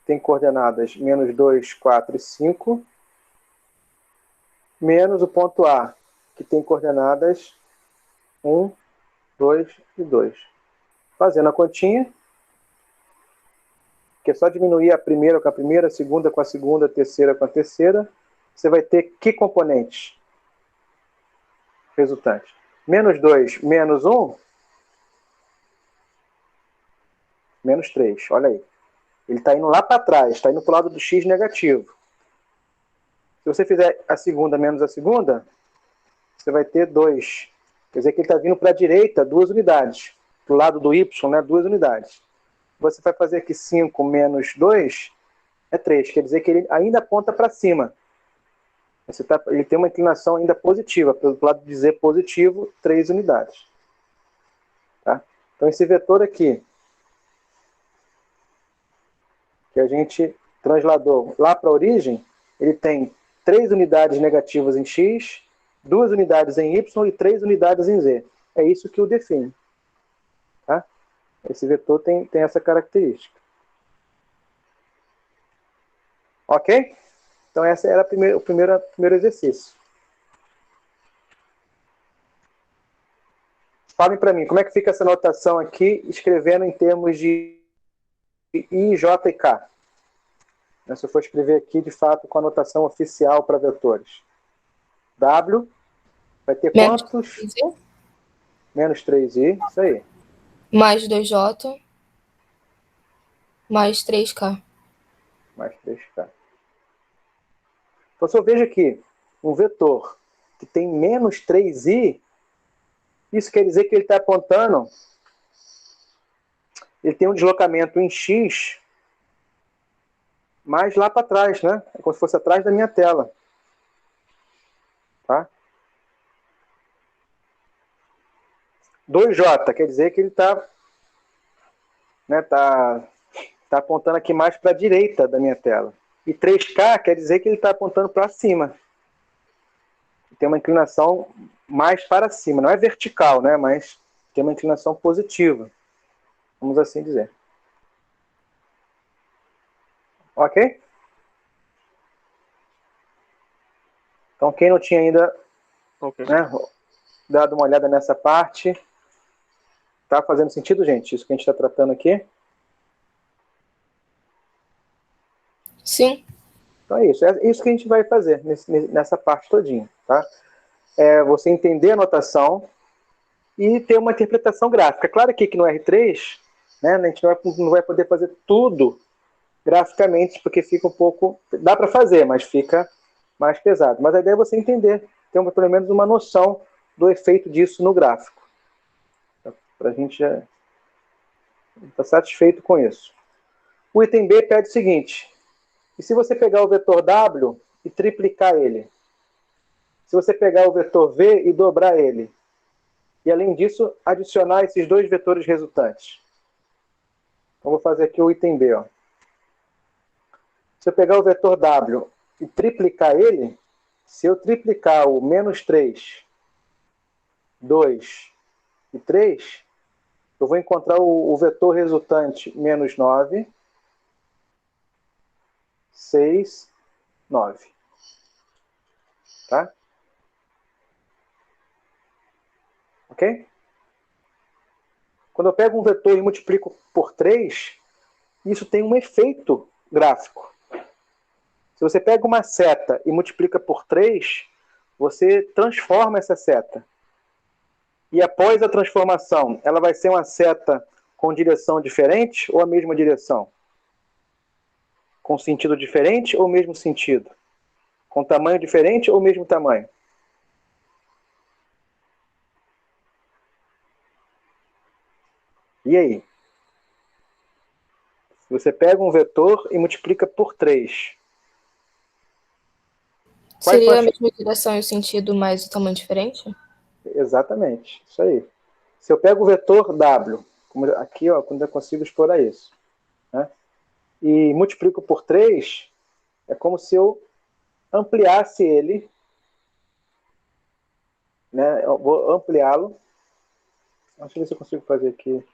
tem coordenadas menos 2, 4 e 5, menos o ponto A, que tem coordenadas 1, 2 e 2. Fazendo a continha, que é só diminuir a primeira com a primeira, a segunda com a segunda, a terceira com a terceira, você vai ter que componentes resultantes? Menos 2 menos 1, menos 3, olha aí. Ele está indo lá para trás, está indo para o lado do x negativo. Se você fizer a segunda menos a segunda, você vai ter 2. Quer dizer que ele está vindo para a direita 2 unidades. Para o lado do y, né, 2 unidades. Você vai fazer aqui 5 menos 2, é 3. Quer dizer que ele ainda aponta para cima. Ele tem uma inclinação ainda positiva. Pelo lado de z positivo, 3 unidades. Tá? Então esse vetor aqui, que a gente transladou lá para a origem, ele tem 3 unidades negativas em x, 2 unidades em y e 3 unidades em z. É isso que o define. Tá? Esse vetor tem essa característica. Ok? Então esse era o primeiro exercício. Falem para mim, como é que fica essa notação aqui, escrevendo em termos de I, J e K? Se eu for escrever aqui, de fato, com a notação oficial para vetores. W vai ter Menos quantos? 3i. Menos 3i, isso aí. Mais 2j. Mais 3k. Mais 3k. Então, se eu vejo aqui um vetor que tem menos 3i, isso quer dizer que ele está apontando, ele tem um deslocamento em x mais lá para trás, né? É como se fosse atrás da minha tela. Tá? 2j quer dizer que ele está, né, tá apontando aqui mais para a direita da minha tela. E 3k quer dizer que ele está apontando para cima. Tem uma inclinação mais para cima. Não é vertical, né? Mas tem uma inclinação positiva. Vamos assim dizer. Ok? Então, quem não tinha ainda né, dado uma olhada nessa parte, tá fazendo sentido, gente? Isso que a gente está tratando aqui? Sim. Então é isso que a gente vai fazer nessa parte todinha, tá? É você entender a notação e ter uma interpretação gráfica. Claro que aqui no R3, né, a gente não vai poder fazer tudo graficamente, porque fica um pouco... Dá para fazer, mas fica mais pesado. Mas a ideia é você entender, ter pelo menos uma noção do efeito disso no gráfico. Para a gente já estar satisfeito com isso. O item B pede o seguinte: e se você pegar o vetor W e triplicar ele? Se você pegar o vetor V e dobrar ele? E, além disso, adicionar esses dois vetores resultantes. Então, vou fazer aqui o item B. Ó. Se eu pegar o vetor W e triplicar ele, se eu triplicar o menos 3, 2 e 3, eu vou encontrar o vetor resultante menos 9, 6, 9. Tá? Ok? Quando eu pego um vetor e multiplico por 3, isso tem um efeito gráfico. Se você pega uma seta e multiplica por 3, você transforma essa seta. E após a transformação, ela vai ser uma seta com direção diferente ou a mesma direção? Com sentido diferente ou mesmo sentido? Com tamanho diferente ou mesmo tamanho? E aí? Se você pega um vetor e multiplica por 3. Seria a mesma direção e o sentido, mas o tamanho diferente? Exatamente, isso aí. Se eu pego o vetor W, como aqui, ó, quando eu consigo explorar isso, né, e multiplico por 3, é como se eu ampliasse ele, né, eu vou ampliá-lo. Deixa eu ver se eu consigo fazer aqui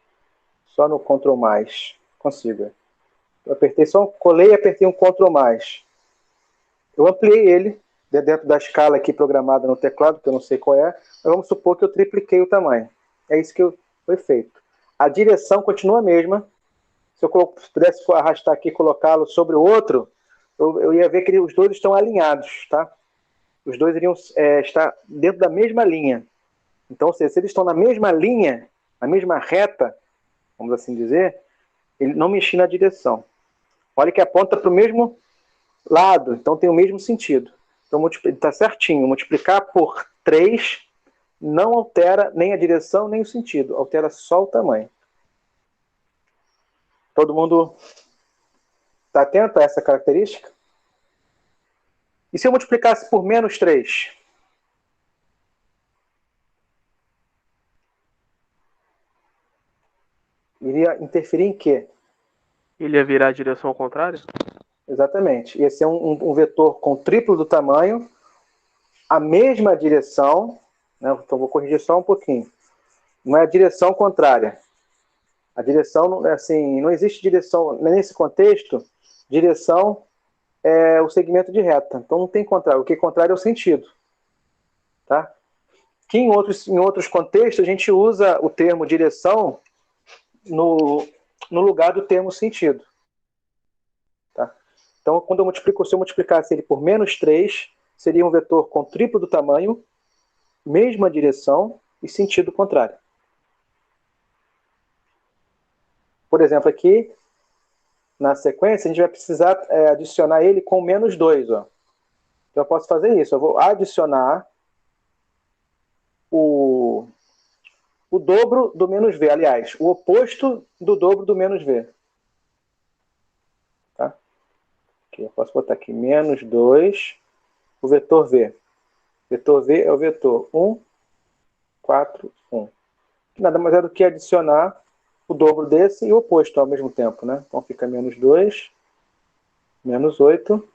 só no Ctrl+. Consigo. Eu apertei só, colei e apertei um Ctrl+. Eu ampliei ele dentro da escala aqui programada no teclado, que eu não sei qual é, mas vamos supor que eu tripliquei o tamanho. É isso que foi feito. A direção continua a mesma. Se eu pudesse arrastar aqui e colocá-lo sobre o outro, eu ia ver que os dois estão alinhados, tá? Os dois iriam estar dentro da mesma linha. Então, se eles estão na mesma linha, na mesma reta, vamos assim dizer, ele não mexi na direção. Olha que aponta para o mesmo lado, então tem o mesmo sentido. Então, está certinho. Multiplicar por 3 não altera nem a direção, nem o sentido. Altera só o tamanho. Todo mundo está atento a essa característica? E se eu multiplicasse por menos 3? Iria interferir em quê? Ele ia virar a direção contrária? Exatamente. Ia ser um vetor com triplo do tamanho, a mesma direção, né? Então vou corrigir só um pouquinho. Não é a direção contrária. A direção, assim, não existe direção, nesse contexto, direção é o segmento de reta. Então não tem contrário. O que é contrário é o sentido. Tá? Que em outros contextos a gente usa o termo direção no lugar do termo sentido. Tá? Então, quando se eu multiplicasse ele por menos 3, seria um vetor com triplo do tamanho, mesma direção e sentido contrário. Por exemplo, aqui, na sequência, a gente vai precisar adicionar ele com menos 2. Ó. Então, eu posso fazer isso. Eu vou adicionar o dobro do menos V. Aliás, o oposto do dobro do menos V. Tá? Aqui, eu posso botar aqui menos 2, o vetor V. O vetor V é o vetor 1, 4, 1. Nada mais é do que adicionar o dobro desse e o oposto ao mesmo tempo, né? Então fica menos 2, menos 8,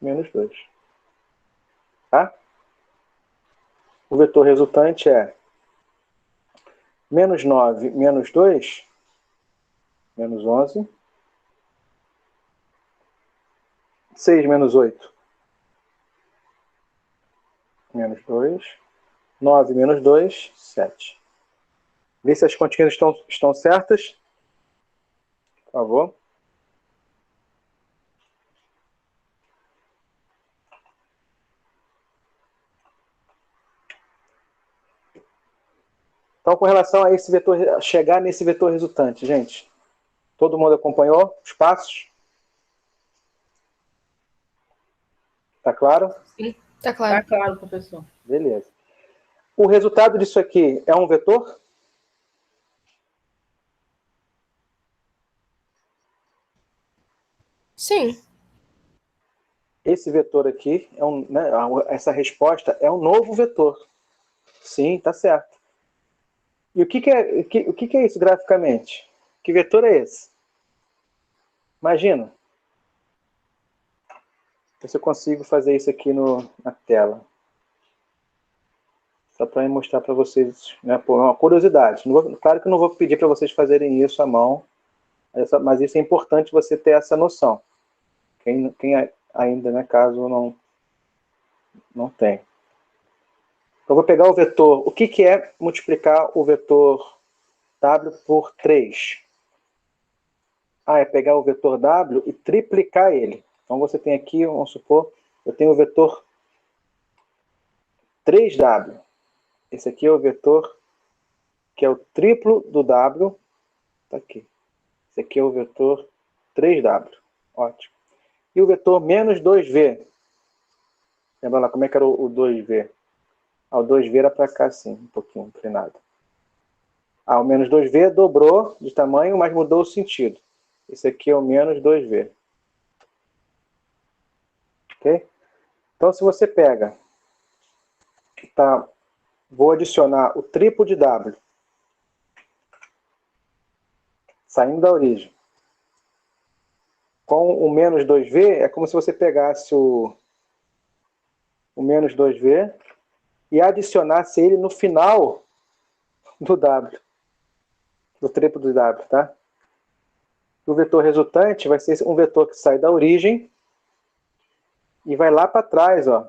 menos 2. Tá? O vetor resultante é menos 9, menos 2, menos 11. 6 menos 8, menos 2. 9 menos 2, 7. Vê se as continhas estão certas. Por favor. Então, com relação a esse vetor, chegar nesse vetor resultante, gente, todo mundo acompanhou os passos? Tá claro? Sim, tá Tá claro. claro, professor. Beleza. O resultado disso aqui é um vetor? Sim. Esse vetor aqui, né, essa resposta é um novo vetor. Sim, tá certo. E o que é isso graficamente? Que vetor é esse? Imagina. Se eu consigo fazer isso aqui na tela. Só para mostrar para vocês, né, por uma curiosidade. Claro que eu não vou pedir para vocês fazerem isso à mão, mas isso é importante você ter essa noção. Quem ainda, né, caso não tem. Então, eu vou pegar o vetor. O que é multiplicar o vetor W por 3? É pegar o vetor W e triplicar ele. Então, você tem aqui, vamos supor, eu tenho o vetor 3W. Esse aqui é o vetor que é o triplo do W. Está aqui. Esse aqui é o vetor 3W. Ótimo. E o vetor menos 2V. Lembra lá como é que era o 2V? O 2V era para cá assim, um pouquinho inclinado. O menos 2V dobrou de tamanho, mas mudou o sentido. Esse aqui é o menos 2V. Ok? Então, se você pega, vou adicionar o triplo de W, saindo da origem, com o menos 2V, é como se você pegasse o menos 2V e adicionasse ele no final do W, do triplo do W, tá? O vetor resultante vai ser um vetor que sai da origem e vai lá para trás, ó,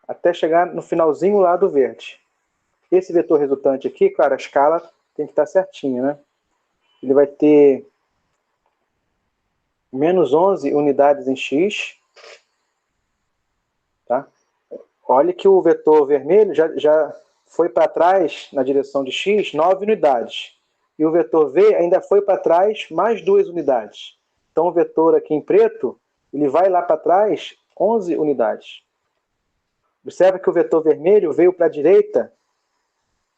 até chegar no finalzinho lá do verde. Esse vetor resultante aqui, claro, a escala tem que estar certinha, né? Ele vai ter menos 11 unidades em x. Tá? Olha que o vetor vermelho já foi para trás, na direção de x, 9 unidades. E o vetor V ainda foi para trás mais 2 unidades. Então o vetor aqui em preto, ele vai lá para trás 11 unidades. Observa que o vetor vermelho veio para a direita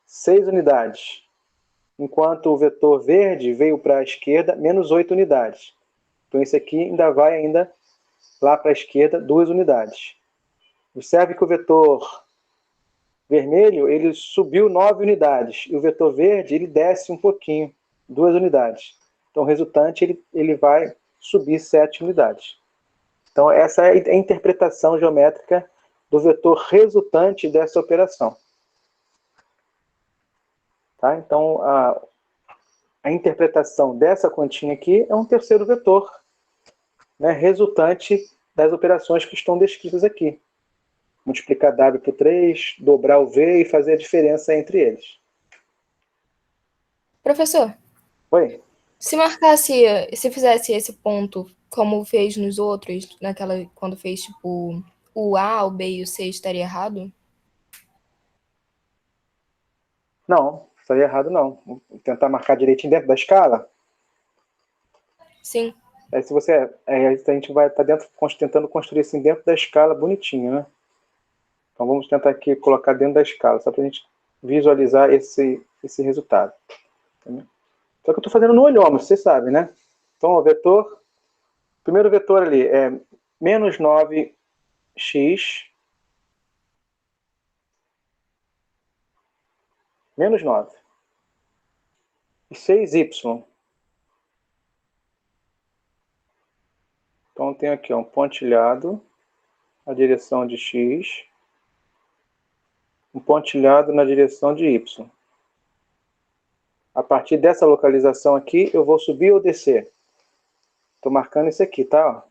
6 unidades. Enquanto o vetor verde veio para a esquerda menos 8 unidades. Então esse aqui ainda vai lá para a esquerda 2 unidades. Observe que o vetor vermelho ele subiu 9 unidades e o vetor verde ele desce um pouquinho, 2 unidades. Então o resultante ele vai subir 7 unidades. Então essa é a interpretação geométrica do vetor resultante dessa operação. Tá? Então a interpretação dessa continha aqui é um terceiro vetor, né, resultante das operações que estão descritas aqui. Multiplicar W por 3, dobrar o V e fazer a diferença entre eles. Professor, Oi? se fizesse esse ponto como fez nos outros, quando fez tipo o A, o B e o C, estaria errado? Não, estaria errado não. Vou tentar marcar direitinho dentro da escala. Sim. Aí se a gente vai estar tentando construir assim dentro da escala bonitinho, né? Então vamos tentar aqui colocar dentro da escala, só para a gente visualizar esse resultado. Entendeu? Só que eu estou fazendo no olhômetro, vocês sabem, né? Então o primeiro vetor ali é menos 9x menos 9 e 6y. Então tem aqui um pontilhado na direção de x, um pontilhado na direção de y. A partir dessa localização aqui, eu vou subir ou descer? Estou marcando isso aqui, tá?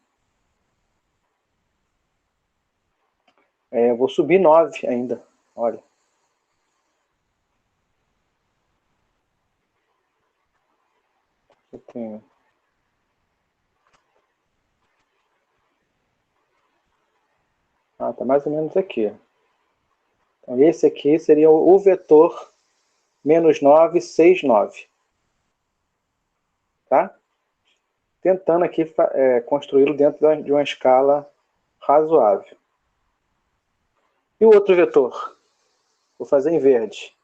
Eu vou subir 9 ainda, olha. Eu tenho... tá mais ou menos aqui. Então, esse aqui seria o vetor menos 9, 6, 9. Tá? tentando aqui construí-lo dentro de uma escala razoável. E o outro vetor? Vou fazer em verde.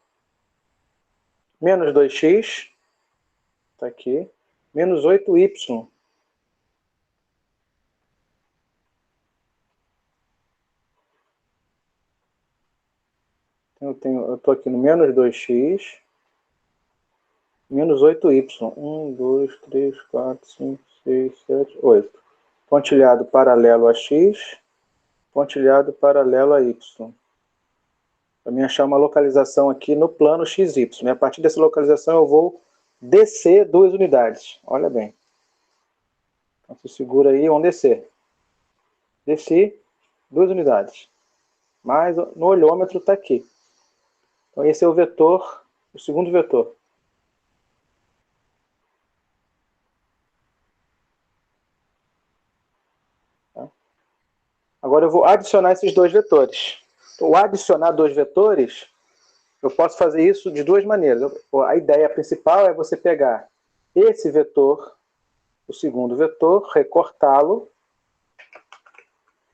Menos 2x, está aqui, menos 8y. Eu estou aqui no menos 2x, menos 8y. 1, 2, 3, 4, 5, 6, 7, 8. Pontilhado paralelo a x, pontilhado paralelo a y. Para mim achar uma localização aqui no plano XY. E a partir dessa localização eu vou descer 2 unidades. Olha bem. Então, se segura aí, vamos descer. Desci 2 unidades. Mas no olhômetro está aqui. Então esse é o vetor, o segundo vetor. Tá? Agora eu vou adicionar esses 2 vetores. Ou adicionar 2 vetores, eu posso fazer isso de 2 maneiras. A ideia principal é você pegar esse vetor, o segundo vetor, recortá-lo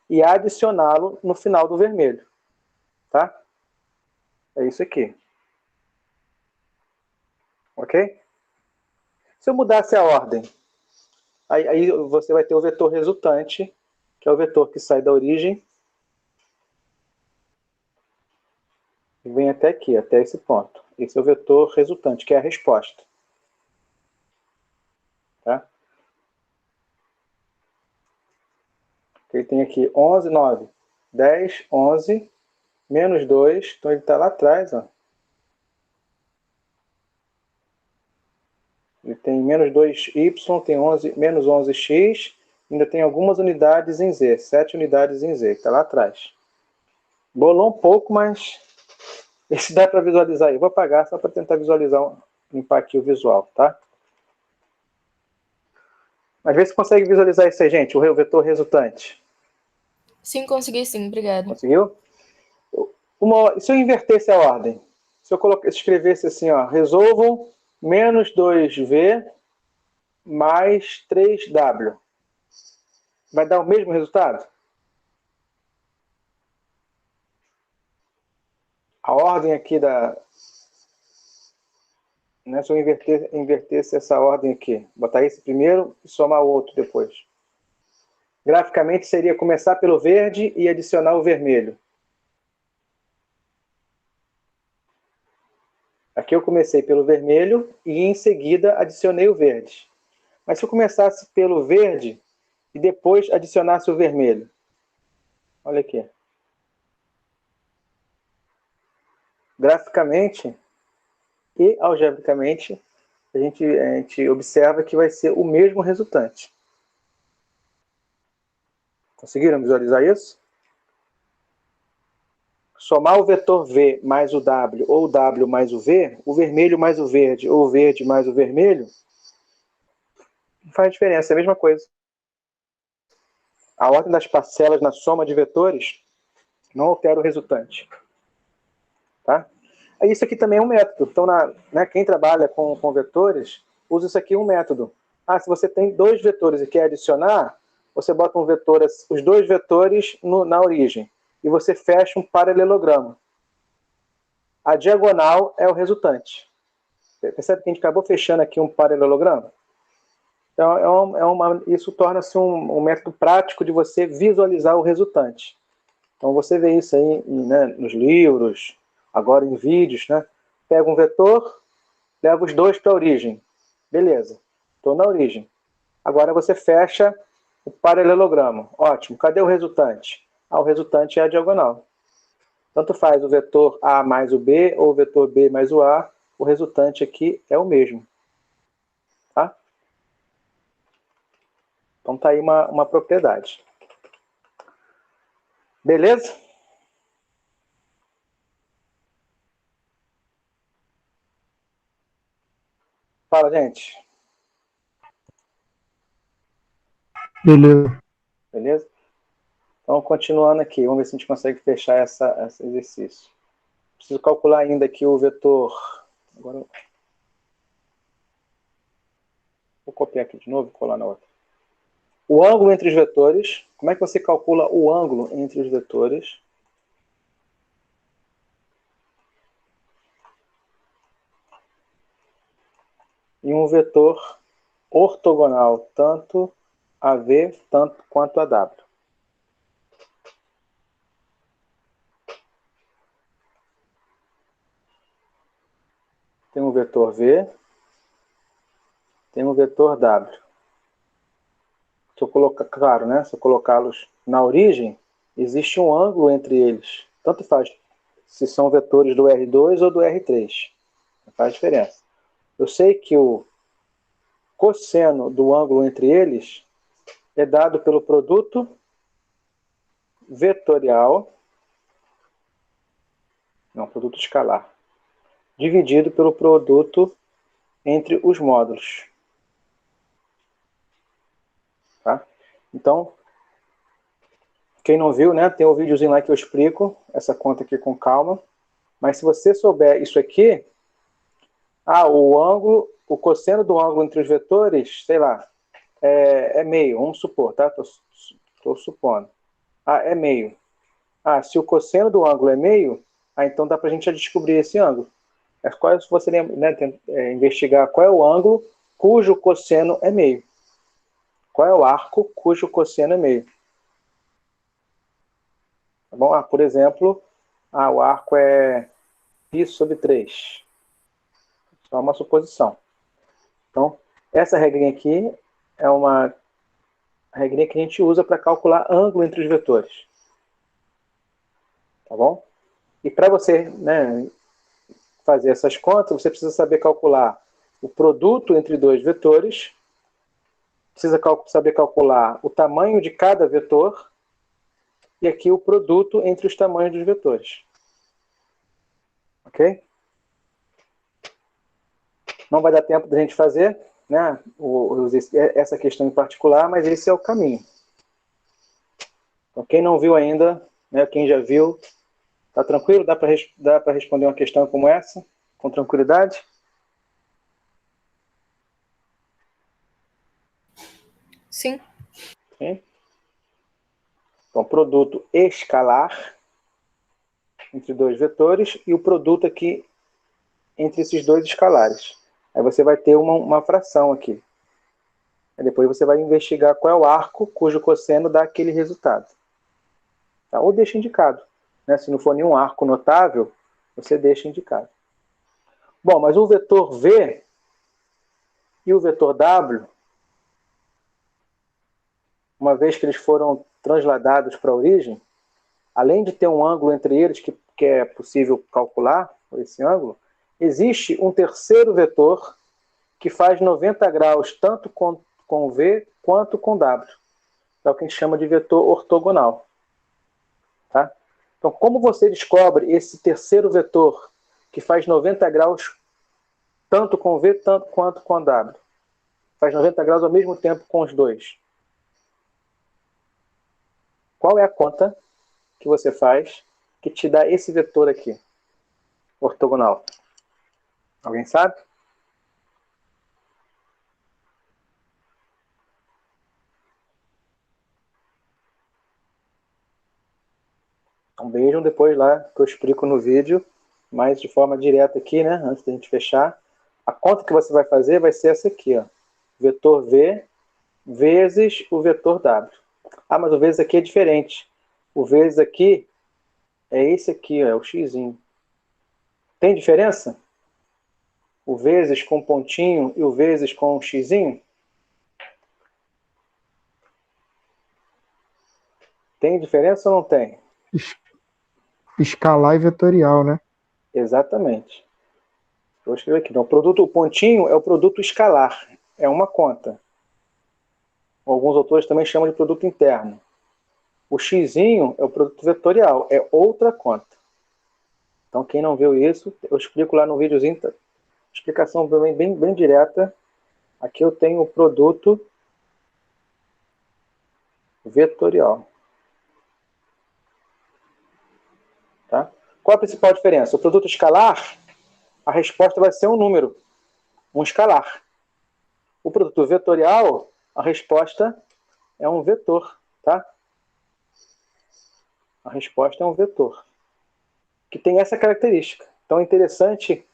e adicioná-lo no final do vermelho. Tá? É isso aqui. Ok? Se eu mudasse a ordem, aí você vai ter o vetor resultante, que é o vetor que sai da origem e vem até aqui, até esse ponto. Esse é o vetor resultante, que é a resposta. Tá? Ele tem aqui 11, 9, 10, 11, menos 2, então ele está lá atrás. Ó. Ele tem menos 2y, tem 11, menos 11x, ainda tem algumas unidades em z, 7 unidades em z, está lá atrás. Bolou um pouco, mas esse dá para visualizar aí. Vou apagar só para tentar visualizar, limpar aqui o visual, tá? Mas vê se consegue visualizar isso aí, gente, o vetor resultante. Sim, consegui sim, obrigada. Conseguiu? Se eu invertesse a ordem, se eu escrevesse assim, ó, resolvam menos 2v mais 3w, vai dar o mesmo resultado? A ordem aqui né, se eu invertesse essa ordem aqui, botar esse primeiro e somar o outro depois. Graficamente seria começar pelo verde e adicionar o vermelho. Aqui eu comecei pelo vermelho e em seguida adicionei o verde. Mas se eu começasse pelo verde e depois adicionasse o vermelho. Olha aqui. Graficamente e algebricamente, a gente observa que vai ser o mesmo resultante. Conseguiram visualizar isso? Somar o vetor V mais o W, ou o W mais o V, o vermelho mais o verde, ou o verde mais o vermelho, não faz diferença, é a mesma coisa. A ordem das parcelas na soma de vetores não altera o resultante. Tá? Isso aqui também é um método. Então, quem trabalha com vetores, usa isso aqui um método. Se você tem 2 vetores e quer adicionar, você bota os 2 vetores na origem. E você fecha um paralelogramo. A diagonal é o resultante. Percebe que a gente acabou fechando aqui um paralelogramo? Então, isso torna-se um método prático de você visualizar o resultante. Então, você vê isso aí nos livros, agora em vídeos, né? Pega um vetor, leva os 2 para a origem. Beleza, estou na origem. Agora você fecha o paralelogramo. Ótimo, cadê o resultante? O resultante é a diagonal. Tanto faz o vetor A mais o B ou o vetor B mais o A, o resultante aqui é o mesmo. Tá? Então tá aí uma propriedade. Beleza? Fala, gente. Beleza. Beleza? Então, continuando aqui, vamos ver se a gente consegue fechar esse exercício. Preciso calcular ainda aqui o vetor. Agora, vou copiar aqui de novo e colar na outra. O ângulo entre os vetores. Como é que você calcula o ângulo entre os vetores? E um vetor ortogonal, tanto a V tanto quanto a W. Tem um vetor V, tem um vetor W. Se eu colocar, claro, né? Se eu colocá-los na origem, existe um ângulo entre eles. Tanto faz se são vetores do R2 ou do R3. Não faz diferença. Eu sei que o cosseno do ângulo entre eles é dado pelo produto vetorial, não, produto escalar, dividido pelo produto entre os módulos. Tá? Então, quem não viu, né, tem um videozinho lá que eu explico essa conta aqui com calma. Mas se você souber isso aqui, o ângulo, o cosseno do ângulo entre os vetores, sei lá, é meio, vamos supor, tá? Estou supondo. É meio. Se o cosseno do ângulo é meio, então dá para a gente já descobrir esse ângulo. Se você lembra, né, investigar qual é o ângulo cujo cosseno é meio. Qual é o arco cujo cosseno é meio. Tá bom? Por exemplo, o arco é π sobre 3. Só uma suposição. Então, essa regrinha aqui é uma regrinha que a gente usa para calcular ângulo entre os vetores. Tá bom? E para você, né, fazer essas contas, você precisa saber calcular o produto entre dois vetores, precisa saber calcular o tamanho de cada vetor, e aqui o produto entre os tamanhos dos vetores. Ok? Não vai dar tempo da gente fazer, né, essa questão em particular, mas esse é o caminho. Então, quem não viu ainda, né, quem já viu, tá tranquilo? Dá para responder uma questão como essa, com tranquilidade? Sim. Sim. Então, produto escalar entre dois vetores e o produto aqui entre esses dois escalares. Aí você vai ter uma fração aqui. Aí depois você vai investigar qual é o arco cujo cosseno dá aquele resultado. Tá? Ou deixa indicado. Né? Se não for nenhum arco notável, você deixa indicado. Bom, mas o vetor V e o vetor W, uma vez que eles foram transladados para a origem, além de ter um ângulo entre eles que é possível calcular, esse ângulo, existe um terceiro vetor que faz 90 graus tanto com V quanto com W. É o que a gente chama de vetor ortogonal. Tá? Então, como você descobre esse terceiro vetor que faz 90 graus tanto com V tanto quanto com W? Faz 90 graus ao mesmo tempo com os dois. Qual é a conta que você faz que te dá esse vetor aqui, ortogonal? Alguém sabe? Então vejam depois lá que eu explico no vídeo, mas de forma direta aqui, né, antes da gente fechar. A conta que você vai fazer vai ser essa aqui, ó. Vetor V vezes o vetor W. Mas o vezes aqui é diferente. O vezes aqui é esse aqui, ó, é o xzinho. Tem diferença? O vezes com pontinho e o vezes com xzinho? Tem diferença ou não tem? Escalar e vetorial, né? Exatamente. Vou escrever aqui. Então, o pontinho é o produto escalar. É uma conta. Alguns autores também chamam de produto interno. O xzinho é o produto vetorial. É outra conta. Então, quem não viu isso, eu explico lá no videozinho. Explicação bem direta. Aqui eu tenho o produto vetorial. Tá? Qual a principal diferença? O produto escalar, a resposta vai ser um número, um escalar. O produto vetorial, a resposta é um vetor, tá? A resposta é um vetor, que tem essa característica. Então, o interessante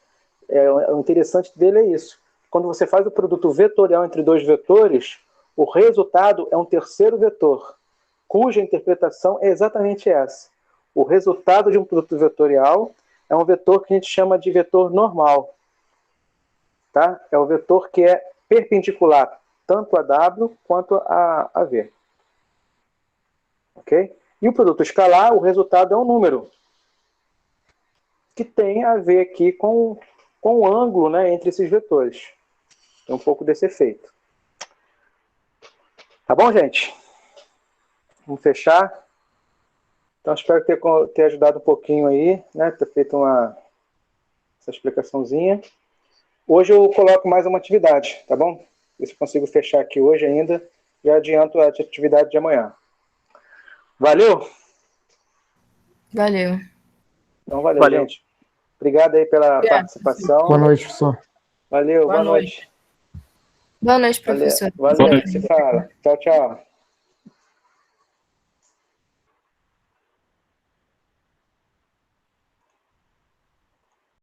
dele é isso. Quando você faz o produto vetorial entre dois vetores, o resultado é um terceiro vetor, cuja interpretação é exatamente essa. O resultado de um produto vetorial é um vetor que a gente chama de vetor normal. Tá? É o vetor que é perpendicular tanto a W quanto a V. Ok? E o produto escalar, o resultado é um número, que tem a ver aqui com o ângulo, né, entre esses vetores. Tem um pouco desse efeito. Tá bom, gente? Vamos fechar. Então, espero ter ajudado um pouquinho aí, né, ter feito essa explicaçãozinha. Hoje eu coloco mais uma atividade, tá bom? Ver se eu consigo fechar aqui hoje ainda. Já adianto a atividade de amanhã. Valeu? Valeu. Então, valeu, gente. Obrigado aí pela participação. Boa noite, professor. Valeu, Boa noite. Boa noite, Valeu, professor. valeu, se fala. Tchau, tchau.